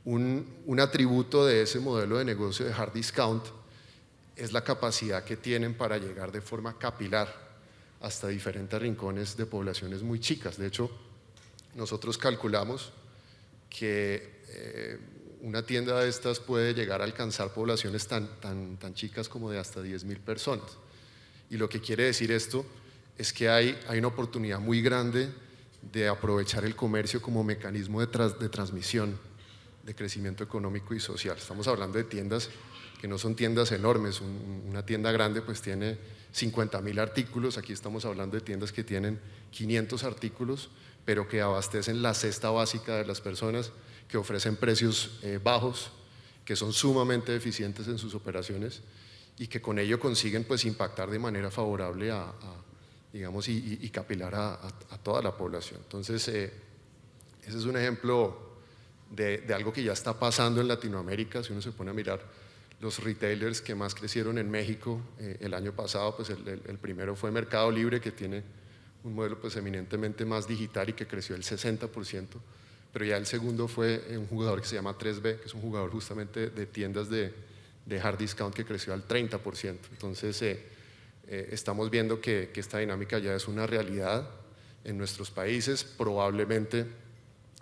Un atributo de ese modelo de negocio de hard discount es la capacidad que tienen para llegar de forma capilar hasta diferentes rincones de poblaciones muy chicas. De hecho, nosotros calculamos que una tienda de estas puede llegar a alcanzar poblaciones tan chicas como de hasta 10.000 personas. Y lo que quiere decir esto es que hay una oportunidad muy grande de aprovechar el comercio como mecanismo de transmisión, de crecimiento económico y social. Estamos hablando de tiendas que no son tiendas enormes. Una tienda grande pues tiene 50.000 artículos. Aquí estamos hablando de tiendas que tienen 500 artículos, pero que abastecen la cesta básica de las personas, que ofrecen precios bajos, que son sumamente eficientes en sus operaciones y que con ello consiguen pues impactar de manera favorable digamos, y capilar a toda la población. Entonces, ese es un ejemplo de algo que ya está pasando en Latinoamérica. Si uno se pone a mirar los retailers que más crecieron en México el año pasado, pues el primero fue Mercado Libre, que tiene un modelo pues eminentemente más digital y que creció el 60%, pero ya el segundo fue un jugador que se llama 3B, que es un jugador justamente de tiendas de hard discount, que creció al 30%. Entonces, estamos viendo que esta dinámica ya es una realidad en nuestros países. Probablemente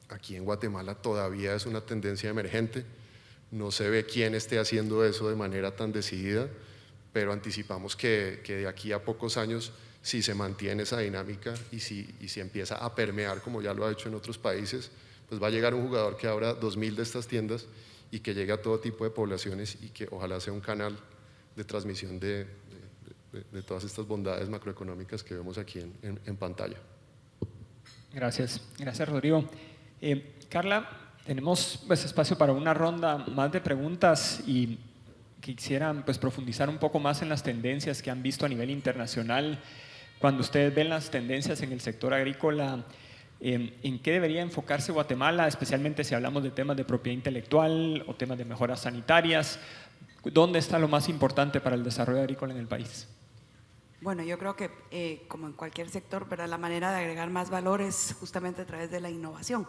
aquí en Guatemala todavía es una tendencia emergente, no se ve quién esté haciendo eso de manera tan decidida, pero anticipamos que de aquí a pocos años, si se mantiene esa dinámica y si empieza a permear como ya lo ha hecho en otros países, pues va a llegar un jugador que abra 2.000 de estas tiendas y que llegue a todo tipo de poblaciones y que ojalá sea un canal de transmisión de todas estas bondades macroeconómicas que vemos aquí en pantalla. Gracias Rodrigo. Carla, tenemos pues espacio para una ronda más de preguntas y quisieran pues profundizar un poco más en las tendencias que han visto a nivel internacional. Cuando ustedes ven las tendencias en el sector agrícola, ¿en qué debería enfocarse Guatemala, especialmente si hablamos de temas de propiedad intelectual o temas de mejoras sanitarias? ¿Dónde está lo más importante para el desarrollo agrícola en el país? Bueno, yo creo que como en cualquier sector, ¿verdad?, la manera de agregar más valor es justamente a través de la innovación.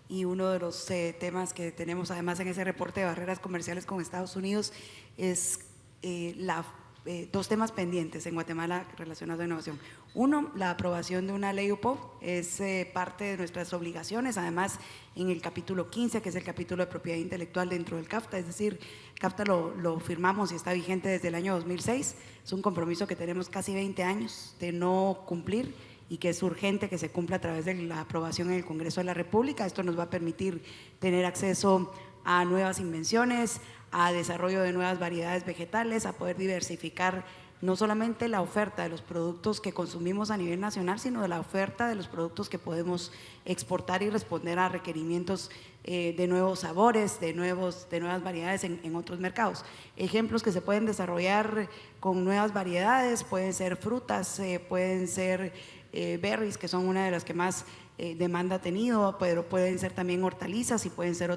Y uno de los temas que tenemos además en ese reporte de barreras comerciales con Estados Unidos es dos temas pendientes en Guatemala relacionados a innovación. Uno, la aprobación de una ley UPOV, es parte de nuestras obligaciones, además en el capítulo 15, que es el capítulo de propiedad intelectual dentro del CAFTA, es decir, CAFTA lo firmamos y está vigente desde el año 2006, es un compromiso que tenemos casi 20 años de no cumplir y que es urgente que se cumpla a través de la aprobación en el Congreso de la República. Esto nos va a permitir tener acceso a nuevas invenciones, a desarrollo de nuevas variedades vegetales, a poder diversificar no solamente la oferta de los productos que consumimos a nivel nacional, sino de la oferta de los productos que podemos exportar y responder a requerimientos de nuevos sabores, de nuevas variedades en otros mercados. Ejemplos que se pueden desarrollar con nuevas variedades pueden ser frutas, pueden ser berries, que son una de las que más demanda ha tenido, pero pueden ser también hortalizas y pueden ser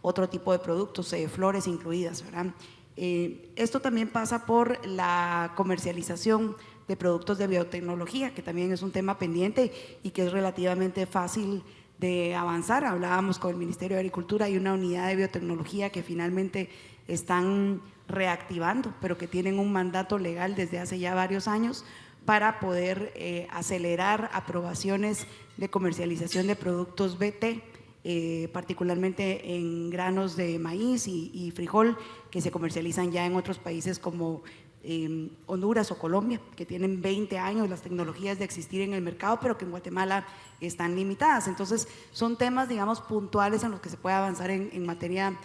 otro tipo de productos, flores incluidas, ¿verdad? Esto también pasa por la comercialización de productos de biotecnología, que también es un tema pendiente y que es relativamente fácil de avanzar. Hablábamos con el Ministerio de Agricultura, hay una unidad de biotecnología que finalmente están reactivando, pero que tienen un mandato legal desde hace ya varios años para poder acelerar aprobaciones de comercialización de productos BT particularmente en granos de maíz y frijol que se comercializan ya en otros países como Honduras o Colombia, que tienen 20 años las tecnologías de existir en el mercado, pero que en Guatemala están limitadas. Entonces, son temas, digamos, puntuales en los que se puede avanzar en materia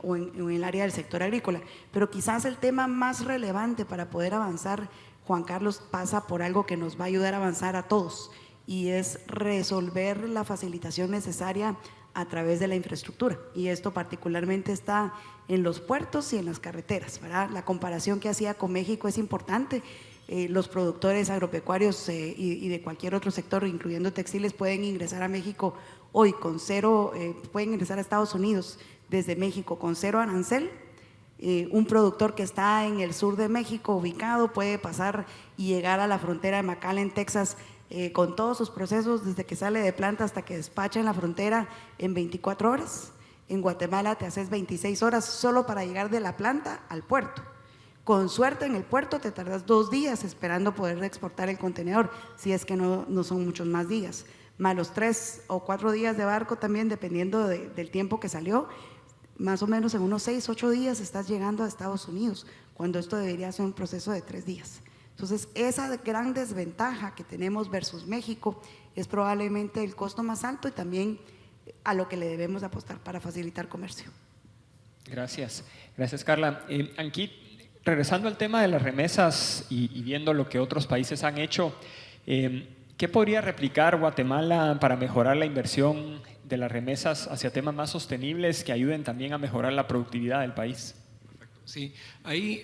o en el área del sector agrícola. Pero quizás el tema más relevante para poder avanzar, Juan Carlos, pasa por algo que nos va a ayudar a avanzar a todos, y es resolver la facilitación necesaria a través de la infraestructura, y esto particularmente está en los puertos y en las carreteras, ¿verdad? La comparación que hacía con México es importante. Los productores agropecuarios y de cualquier otro sector, incluyendo textiles, pueden ingresar a México hoy con cero, pueden ingresar a Estados Unidos desde México con cero arancel. Un productor que está en el sur de México ubicado puede pasar y llegar a la frontera de McAllen, Texas, con todos sus procesos, desde que sale de planta hasta que despacha en la frontera, en 24 horas. En Guatemala te haces 26 horas solo para llegar de la planta al puerto. Con suerte en el puerto te tardas 2 días esperando poder exportar el contenedor, si es que no son muchos más días, más los 3 o 4 días de barco también, dependiendo del tiempo que salió. Más o menos en unos 6 o 8 días estás llegando a Estados Unidos, cuando esto debería ser un proceso de 3 días. Entonces, esa gran desventaja que tenemos versus México es probablemente el costo más alto y también a lo que le debemos apostar para facilitar comercio. Gracias, gracias Carla. Ankit, regresando al tema de las remesas y viendo lo que otros países han hecho, ¿qué podría replicar Guatemala para mejorar la inversión de las remesas hacia temas más sostenibles que ayuden también a mejorar la productividad del país? Sí, hay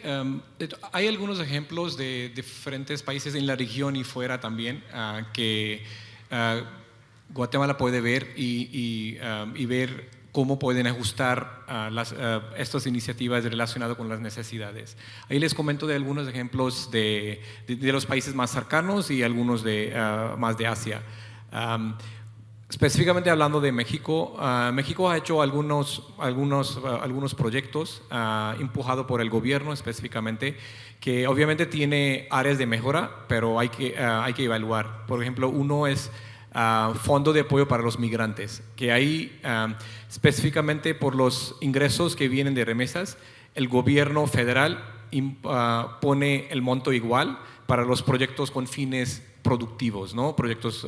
algunos ejemplos de diferentes países en la región y fuera también que Guatemala puede ver y ver cómo pueden ajustar estas iniciativas relacionadas con las necesidades. Ahí les comento de algunos ejemplos de los países más cercanos y algunos más de Asia. Específicamente hablando de México, México ha hecho algunos proyectos empujados por el gobierno específicamente, que obviamente tiene áreas de mejora, pero hay que evaluar. Por ejemplo, uno es Fondo de Apoyo para los Migrantes, que ahí específicamente por los ingresos que vienen de remesas, el gobierno federal pone el monto igual para los proyectos con fines productivos, ¿no? Proyectos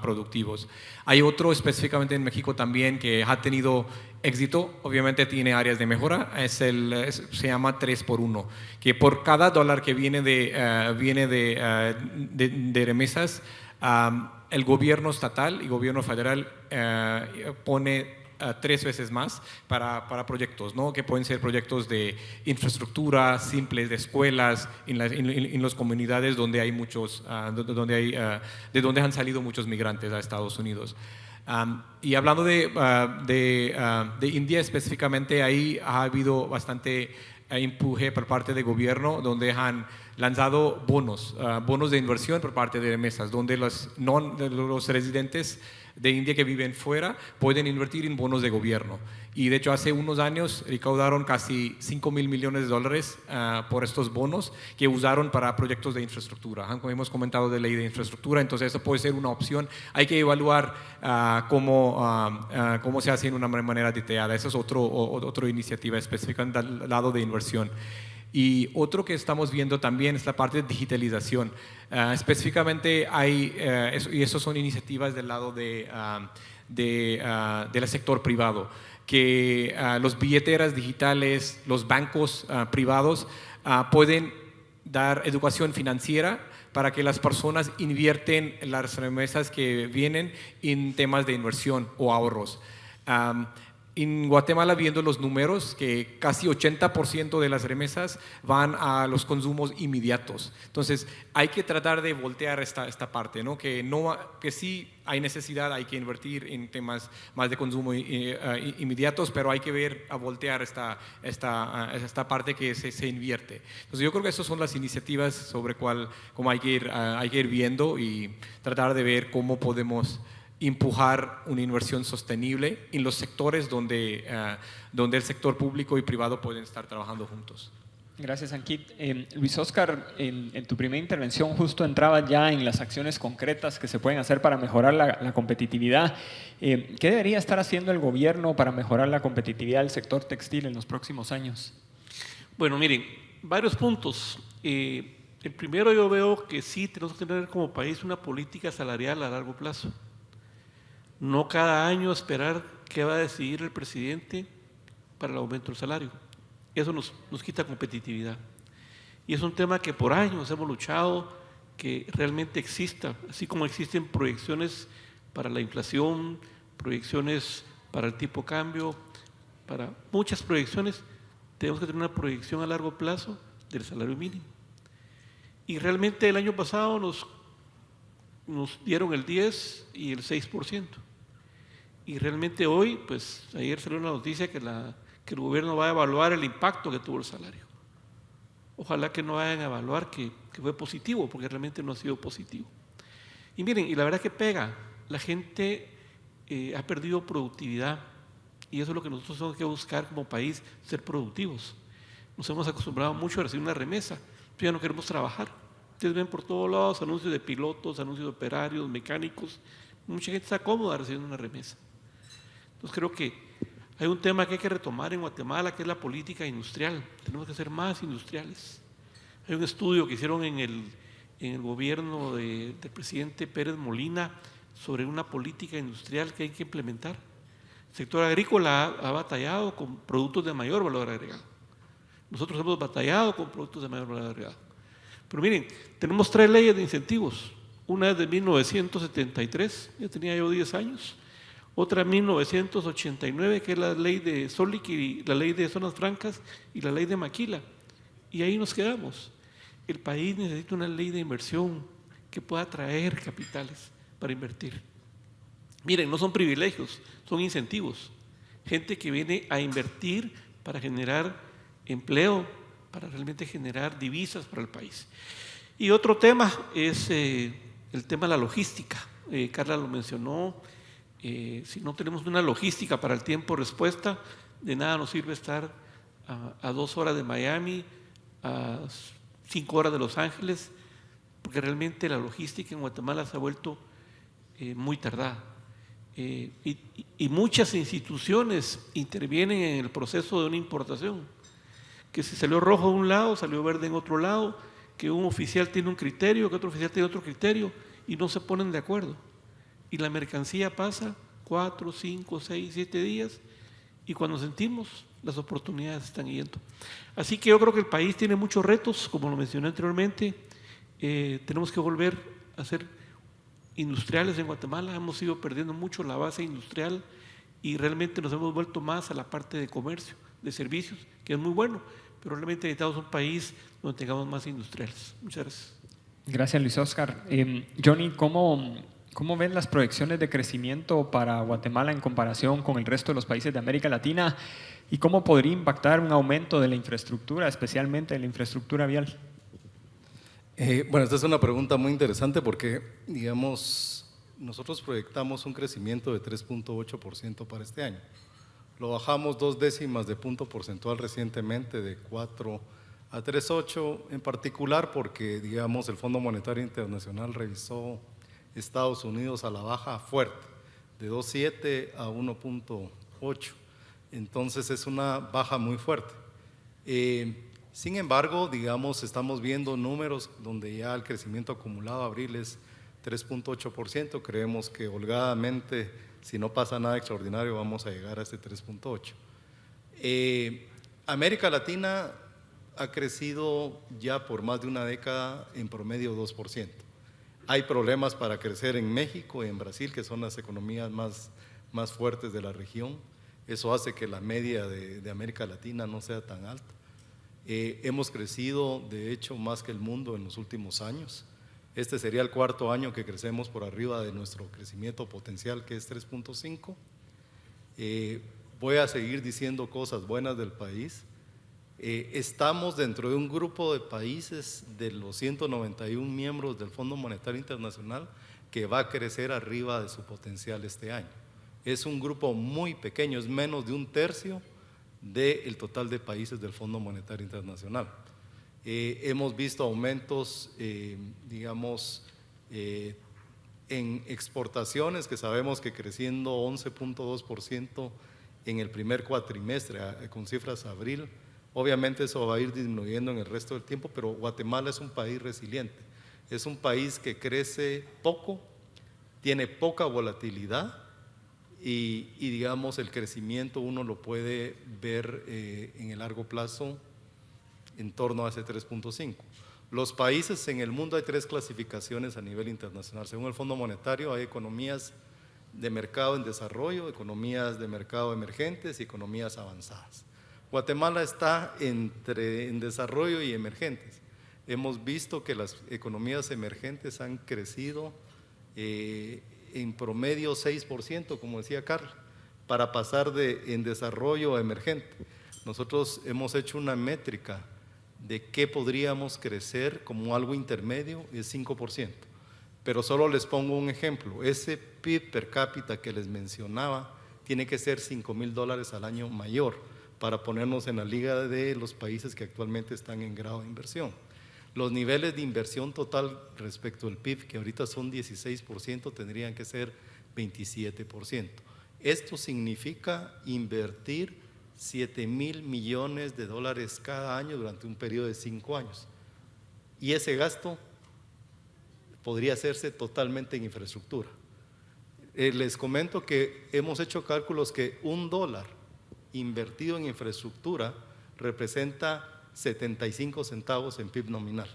productivos. Hay otro específicamente en México también que ha tenido éxito, obviamente tiene áreas de mejora, se llama 3x1, que por cada dólar que viene de remesas, el gobierno estatal y gobierno federal pone 3 veces más para proyectos, ¿no? Que pueden ser proyectos de infraestructura simples, de escuelas, en las comunidades donde hay muchos, de donde han salido muchos migrantes a Estados Unidos. Y hablando de India específicamente, ahí ha habido bastante empuje por parte del gobierno, donde han lanzado bonos de inversión por parte de remesas, donde los residentes de India que viven fuera pueden invertir en bonos de gobierno. Y de hecho hace unos años recaudaron casi $5,000 millones por estos bonos que usaron para proyectos de infraestructura. Como hemos comentado de ley de infraestructura, entonces eso puede ser una opción. Hay que evaluar cómo se hace en una manera detallada. Esa es otra iniciativa específica del lado de inversión. Y otro que estamos viendo también es la parte de digitalización. Específicamente y eso son iniciativas del lado del sector privado, que los billeteras digitales, los bancos privados pueden dar educación financiera para que las personas invierten las remesas que vienen en temas de inversión o ahorros. En Guatemala, viendo los números, que casi 80% de las remesas van a los consumos inmediatos. Entonces, hay que tratar de voltear esta parte, ¿no? Que sí hay necesidad, hay que invertir en temas más de consumo inmediatos, pero hay que voltear esta parte que se invierte. Entonces, yo creo que esas son las iniciativas sobre cómo hay que ir viendo y tratar de ver cómo podemos empujar una inversión sostenible en los sectores donde el sector público y privado pueden estar trabajando juntos. Gracias, Ankit. Luis Óscar, en tu primera intervención justo entraba ya en las acciones concretas que se pueden hacer para mejorar la competitividad. ¿Qué debería estar haciendo el gobierno para mejorar la competitividad del sector textil en los próximos años? Bueno, miren, varios puntos. El primero, yo veo que sí tenemos que tener como país una política salarial a largo plazo. No cada año esperar qué va a decidir el presidente para el aumento del salario. Eso nos quita competitividad. Y es un tema que por años hemos luchado que realmente exista, así como existen proyecciones para la inflación, proyecciones para el tipo de cambio, para muchas proyecciones, tenemos que tener una proyección a largo plazo del salario mínimo. Y realmente el año pasado nos dieron el 10 y el 6%. Y realmente hoy, pues ayer salió una noticia que el gobierno va a evaluar el impacto que tuvo el salario. Ojalá que no vayan a evaluar que fue positivo, porque realmente no ha sido positivo. Y miren, y la verdad que pega, la gente ha perdido productividad, y eso es lo que nosotros tenemos que buscar como país, ser productivos. Nos hemos acostumbrado mucho a recibir una remesa, pero ya no queremos trabajar. Ustedes ven por todos lados anuncios de pilotos, anuncios de operarios, mecánicos, mucha gente está cómoda recibiendo una remesa. Entonces creo que hay un tema que hay que retomar en Guatemala, que es la política industrial. Tenemos que ser más industriales. Hay un estudio que hicieron en el gobierno del presidente Pérez Molina sobre una política industrial que hay que implementar. El sector agrícola ha batallado con productos de mayor valor agregado. Nosotros hemos batallado con productos de mayor valor agregado. Pero miren, tenemos 3 leyes de incentivos. Una es de 1973, ya tenía yo 10 años. Otra 1989, que es la ley de Solic y la ley de zonas francas y la ley de Maquila. Y ahí nos quedamos. El país necesita una ley de inversión que pueda atraer capitales para invertir. Miren, no son privilegios, son incentivos. Gente que viene a invertir para generar empleo, para realmente generar divisas para el país. Y otro tema es el tema de la logística. Carla lo mencionó. Si no tenemos una logística para el tiempo de respuesta, de nada nos sirve estar a 2 horas de Miami, a 5 horas de Los Ángeles, porque realmente la logística en Guatemala se ha vuelto muy tardada. Y muchas instituciones intervienen en el proceso de una importación, que si salió rojo de un lado, salió verde en otro lado, que un oficial tiene un criterio, que otro oficial tiene otro criterio, y no se ponen de acuerdo. Y la mercancía pasa 4, 5, 6, 7 días y cuando sentimos, las oportunidades están yendo. Así que yo creo que el país tiene muchos retos, como lo mencioné anteriormente. Tenemos que volver a ser industriales en Guatemala. Hemos ido perdiendo mucho la base industrial y realmente nos hemos vuelto más a la parte de comercio, de servicios, que es muy bueno, pero realmente necesitamos un país donde tengamos más industriales. Muchas gracias. Gracias, Luis Óscar. Johnny, ¿cómo ven las proyecciones de crecimiento para Guatemala en comparación con el resto de los países de América Latina? ¿Y cómo podría impactar un aumento de la infraestructura, especialmente de la infraestructura vial? Bueno, esta es una pregunta muy interesante porque, digamos, nosotros proyectamos un crecimiento de 3.8% para este año. Lo bajamos 2 décimas de punto porcentual recientemente, de 4 a 3.8, en particular porque, digamos, el Fondo Monetario Internacional revisó Estados Unidos a la baja fuerte, de 2.7 a 1.8. Entonces es una baja muy fuerte. Sin embargo, digamos, estamos viendo números donde ya el crecimiento acumulado a abril es 3.8%. Creemos que holgadamente, si no pasa nada extraordinario, vamos a llegar a este 3.8%. América Latina ha crecido ya por más de una década en promedio 2%. Hay problemas para crecer en México y en Brasil, que son las economías más fuertes de la región. Eso hace que la media de América Latina no sea tan alta. Hemos crecido, de hecho, más que el mundo en los últimos años. Este sería el 4º año que crecemos por arriba de nuestro crecimiento potencial, que es 3.5. Voy a seguir diciendo cosas buenas del país. Estamos dentro de un grupo de países de los 191 miembros del Fondo Monetario Internacional que va a crecer arriba de su potencial este año. Es un grupo muy pequeño, es menos de 1/3 del total de países del Fondo Monetario Internacional. Hemos visto aumentos, digamos, en exportaciones, que sabemos que creciendo 11.2% en el primer cuatrimestre, con cifras abril. Obviamente eso va a ir disminuyendo en el resto del tiempo, pero Guatemala es un país resiliente. Es un país que crece poco, tiene poca volatilidad y digamos el crecimiento uno lo puede ver en el largo plazo en torno a ese 3.5. Los países en el mundo hay 3 clasificaciones a nivel internacional. Según el Fondo Monetario hay economías de mercado en desarrollo, economías de mercado emergentes y economías avanzadas. Guatemala está en desarrollo y emergentes. Hemos visto que las economías emergentes han crecido en promedio 6%, como decía Carla, para pasar en desarrollo a emergente. Nosotros hemos hecho una métrica de qué podríamos crecer como algo intermedio, es 5%. Pero solo les pongo un ejemplo, ese PIB per cápita que les mencionaba tiene que ser $5,000 al año mayor para ponernos en la liga de los países que actualmente están en grado de inversión. Los niveles de inversión total respecto al PIB, que ahorita son 16%, tendrían que ser 27%. Esto significa invertir $7,000 millones cada año durante un periodo de 5 años. Y ese gasto podría hacerse totalmente en infraestructura. Les comento que hemos hecho cálculos que $1 invertido en infraestructura representa 75 centavos en PIB nominal.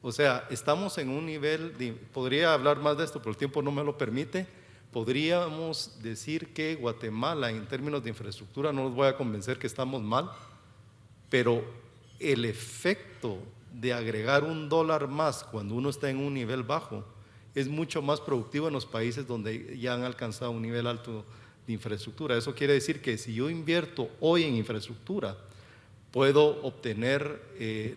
O sea, estamos en un nivel, podría hablar más de esto, pero el tiempo no me lo permite. Podríamos decir que Guatemala, en términos de infraestructura, no los voy a convencer que estamos mal, pero el efecto de agregar $1 más cuando uno está en un nivel bajo es mucho más productivo en los países donde ya han alcanzado un nivel alto de infraestructura. Eso quiere decir que si yo invierto hoy en infraestructura, puedo obtener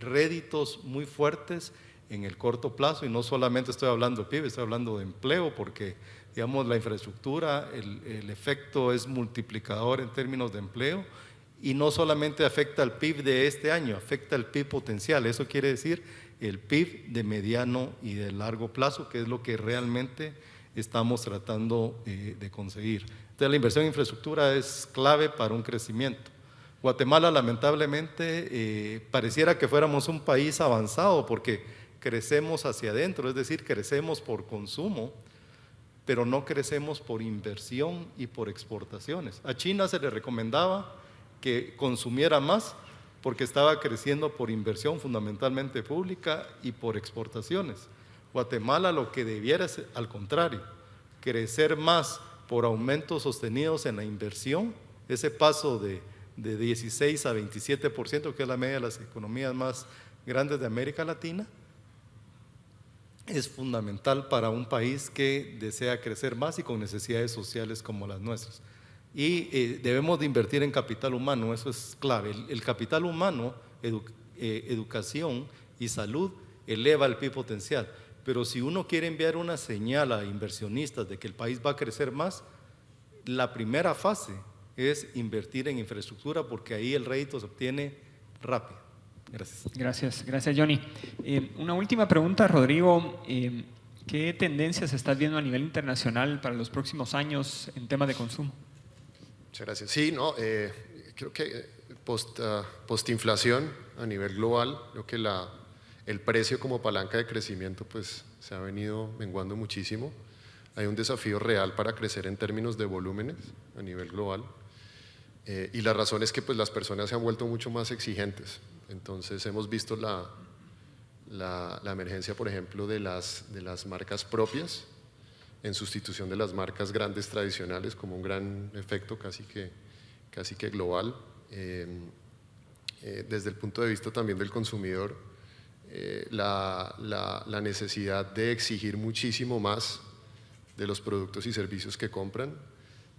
réditos muy fuertes en el corto plazo, y no solamente estoy hablando de PIB, estoy hablando de empleo, porque digamos la infraestructura, el efecto es multiplicador en términos de empleo, y no solamente afecta al PIB de este año, afecta al PIB potencial. Eso quiere decir el PIB de mediano y de largo plazo, que es lo que realmente estamos tratando de conseguir. Entonces la inversión en infraestructura es clave para un crecimiento. Guatemala lamentablemente pareciera que fuéramos un país avanzado porque crecemos hacia adentro, es decir, crecemos por consumo, pero no crecemos por inversión y por exportaciones. A China se le recomendaba que consumiera más porque estaba creciendo por inversión fundamentalmente pública y por exportaciones. Guatemala lo que debiera es al contrario, crecer más por aumentos sostenidos en la inversión, ese paso de 16 a 27%, que es la media de las economías más grandes de América Latina, es fundamental para un país que desea crecer más y con necesidades sociales como las nuestras. Y debemos de invertir en capital humano, eso es clave. El capital humano, educación y salud eleva el PIB potencial, pero si uno quiere enviar una señal a inversionistas de que el país va a crecer más, la primera fase es invertir en infraestructura, porque ahí el rédito se obtiene rápido. Gracias. Gracias Johnny. Una última pregunta, Rodrigo. ¿Qué tendencias estás viendo a nivel internacional para los próximos años en temas de consumo? Muchas gracias. Sí, no, creo que postinflación a nivel global, creo que el precio como palanca de crecimiento pues se ha venido menguando muchísimo. Hay un desafío real para crecer en términos de volúmenes a nivel global. Y la razón es que pues, las personas se han vuelto mucho más exigentes. Entonces hemos visto la emergencia, por ejemplo, de las marcas propias en sustitución de las marcas grandes tradicionales, como un gran efecto casi que global. Desde el punto de vista también del consumidor, la necesidad de exigir muchísimo más de los productos y servicios que compran,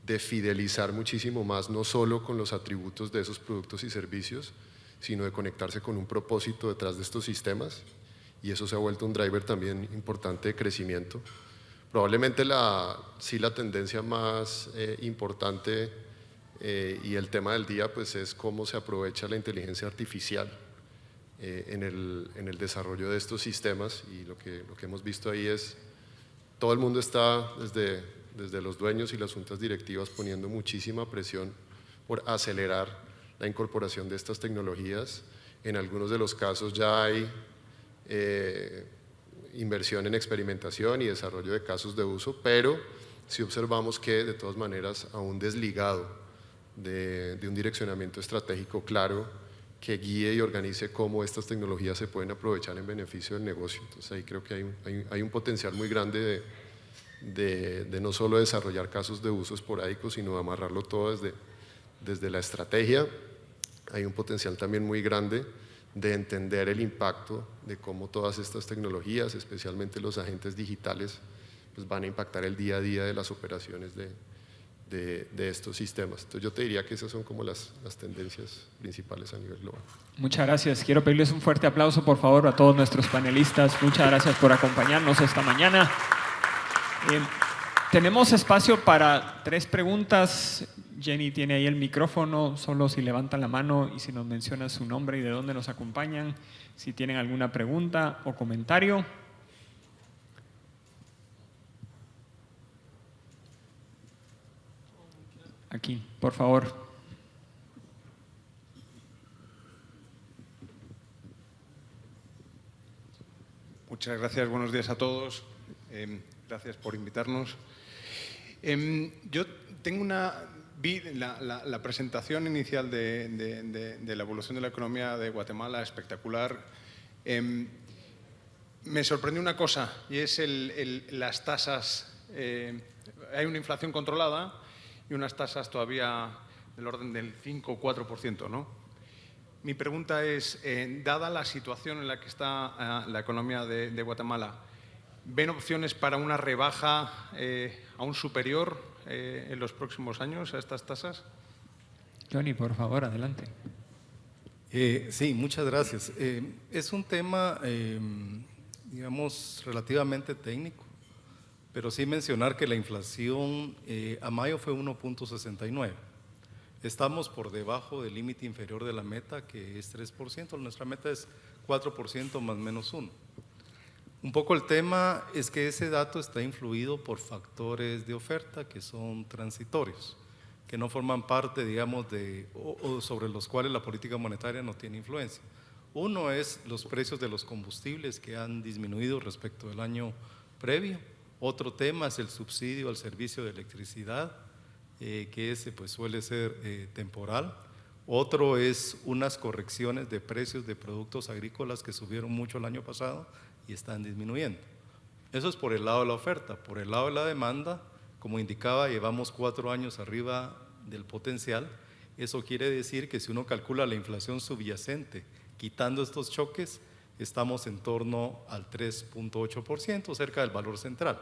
de fidelizar muchísimo más, no solo con los atributos de esos productos y servicios, sino de conectarse con un propósito detrás de estos sistemas, y eso se ha vuelto un driver también importante de crecimiento. Probablemente sí la tendencia más importante y el tema del día pues es cómo se aprovecha la inteligencia artificial en el desarrollo de estos sistemas, y lo que hemos visto ahí es todo el mundo está desde los dueños y las juntas directivas poniendo muchísima presión por acelerar la incorporación de estas tecnologías. En algunos de los casos ya hay inversión en experimentación y desarrollo de casos de uso, pero sí observamos que de todas maneras aún desligado de un direccionamiento estratégico claro que guíe y organice cómo estas tecnologías se pueden aprovechar en beneficio del negocio. Entonces ahí creo que hay un potencial muy grande de no solo desarrollar casos de uso esporádicos, sino de amarrarlo todo desde la estrategia. Hay un potencial también muy grande de entender el impacto de cómo todas estas tecnologías, especialmente los agentes digitales, pues van a impactar el día a día de las operaciones de estos sistemas. Entonces yo te diría que esas son como las tendencias principales a nivel global. Muchas gracias. Quiero pedirles un fuerte aplauso, por favor, a todos nuestros panelistas. Muchas gracias por acompañarnos esta mañana. Tenemos espacio para 3 preguntas. Jenny tiene ahí el micrófono, solo si levantan la mano y si nos mencionan su nombre y de dónde nos acompañan, si tienen alguna pregunta o comentario. Aquí, por favor. Muchas gracias, buenos días a todos. Gracias por invitarnos. Yo tengo vi la presentación inicial de la evolución de la economía de Guatemala, espectacular. Me sorprendió una cosa, y es las tasas. Hay una inflación controlada y unas tasas todavía del orden del 5 o 4%, ¿no? Mi pregunta es, dada la situación en la que está la economía de Guatemala, ¿ven opciones para una rebaja aún superior en los próximos años a estas tasas? Johnny, por favor, adelante. Sí, muchas gracias. Es un tema, digamos, relativamente técnico, pero sí mencionar que la inflación a mayo fue 1.69. Estamos por debajo del límite inferior de la meta, que es 3%. Nuestra meta es 4% más menos 1. Un poco el tema es que ese dato está influido por factores de oferta que son transitorios, que no forman parte, digamos, o sobre los cuales la política monetaria no tiene influencia. Uno es los precios de los combustibles, que han disminuido respecto del año previo. Otro tema es el subsidio al servicio de electricidad, que ese pues suele ser temporal. Otro es unas correcciones de precios de productos agrícolas que subieron mucho el año pasado y están disminuyendo. Eso es por el lado de la oferta. Por el lado de la demanda, como indicaba, llevamos 4 años arriba del potencial. Eso quiere decir que si uno calcula la inflación subyacente, quitando estos choques, estamos en torno al 3.8%, cerca del valor central.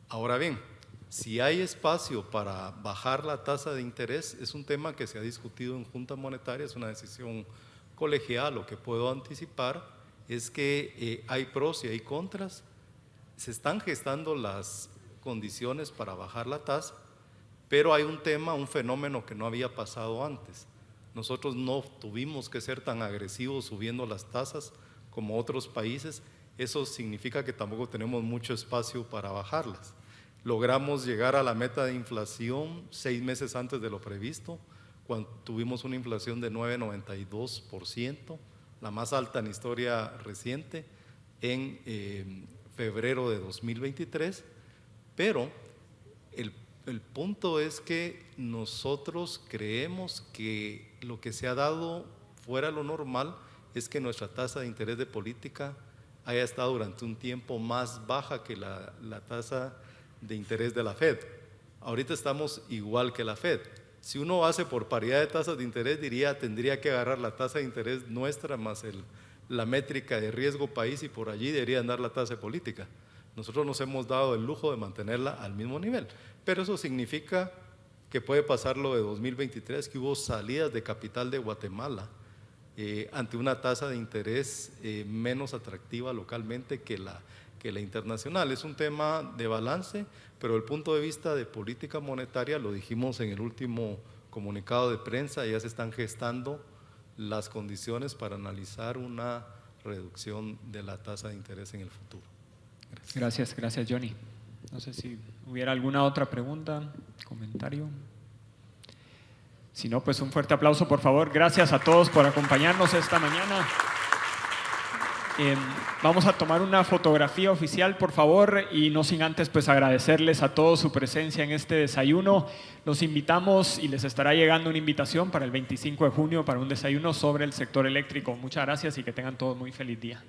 Ahora bien, si hay espacio para bajar la tasa de interés, es un tema que se ha discutido en Junta Monetaria, es una decisión colegial. Lo que puedo anticipar es que hay pros y hay contras. Se están gestando las condiciones para bajar la tasa, pero hay un tema, un fenómeno que no había pasado antes. Nosotros no tuvimos que ser tan agresivos subiendo las tasas como otros países. Eso significa que tampoco tenemos mucho espacio para bajarlas. Logramos llegar a la meta de inflación 6 meses antes de lo previsto, cuando tuvimos una inflación de 9,92%, la más alta en historia reciente, en febrero de 2023, pero el punto es que nosotros creemos que lo que se ha dado fuera de lo normal es que nuestra tasa de interés de política haya estado durante un tiempo más baja que la tasa de interés de la Fed. Ahorita estamos igual que la Fed. Si uno hace por paridad de tasas de interés, tendría que agarrar la tasa de interés nuestra más la métrica de riesgo país, y por allí debería andar la tasa de política. Nosotros nos hemos dado el lujo de mantenerla al mismo nivel, pero eso significa que puede pasar lo de 2023, que hubo salidas de capital de Guatemala ante una tasa de interés menos atractiva localmente que la internacional. Es un tema de balance, pero desde el punto de vista de política monetaria, lo dijimos en el último comunicado de prensa, ya se están gestando las condiciones para analizar una reducción de la tasa de interés en el futuro. Gracias, gracias Johnny. No sé si hubiera alguna otra pregunta, comentario. Si no, pues un fuerte aplauso, por favor. Gracias a todos por acompañarnos esta mañana. Vamos a tomar una fotografía oficial, por favor, y no sin antes pues agradecerles a todos su presencia en este desayuno. Los invitamos y les estará llegando una invitación para el 25 de junio para un desayuno sobre el sector eléctrico. Muchas gracias y que tengan todos muy feliz día.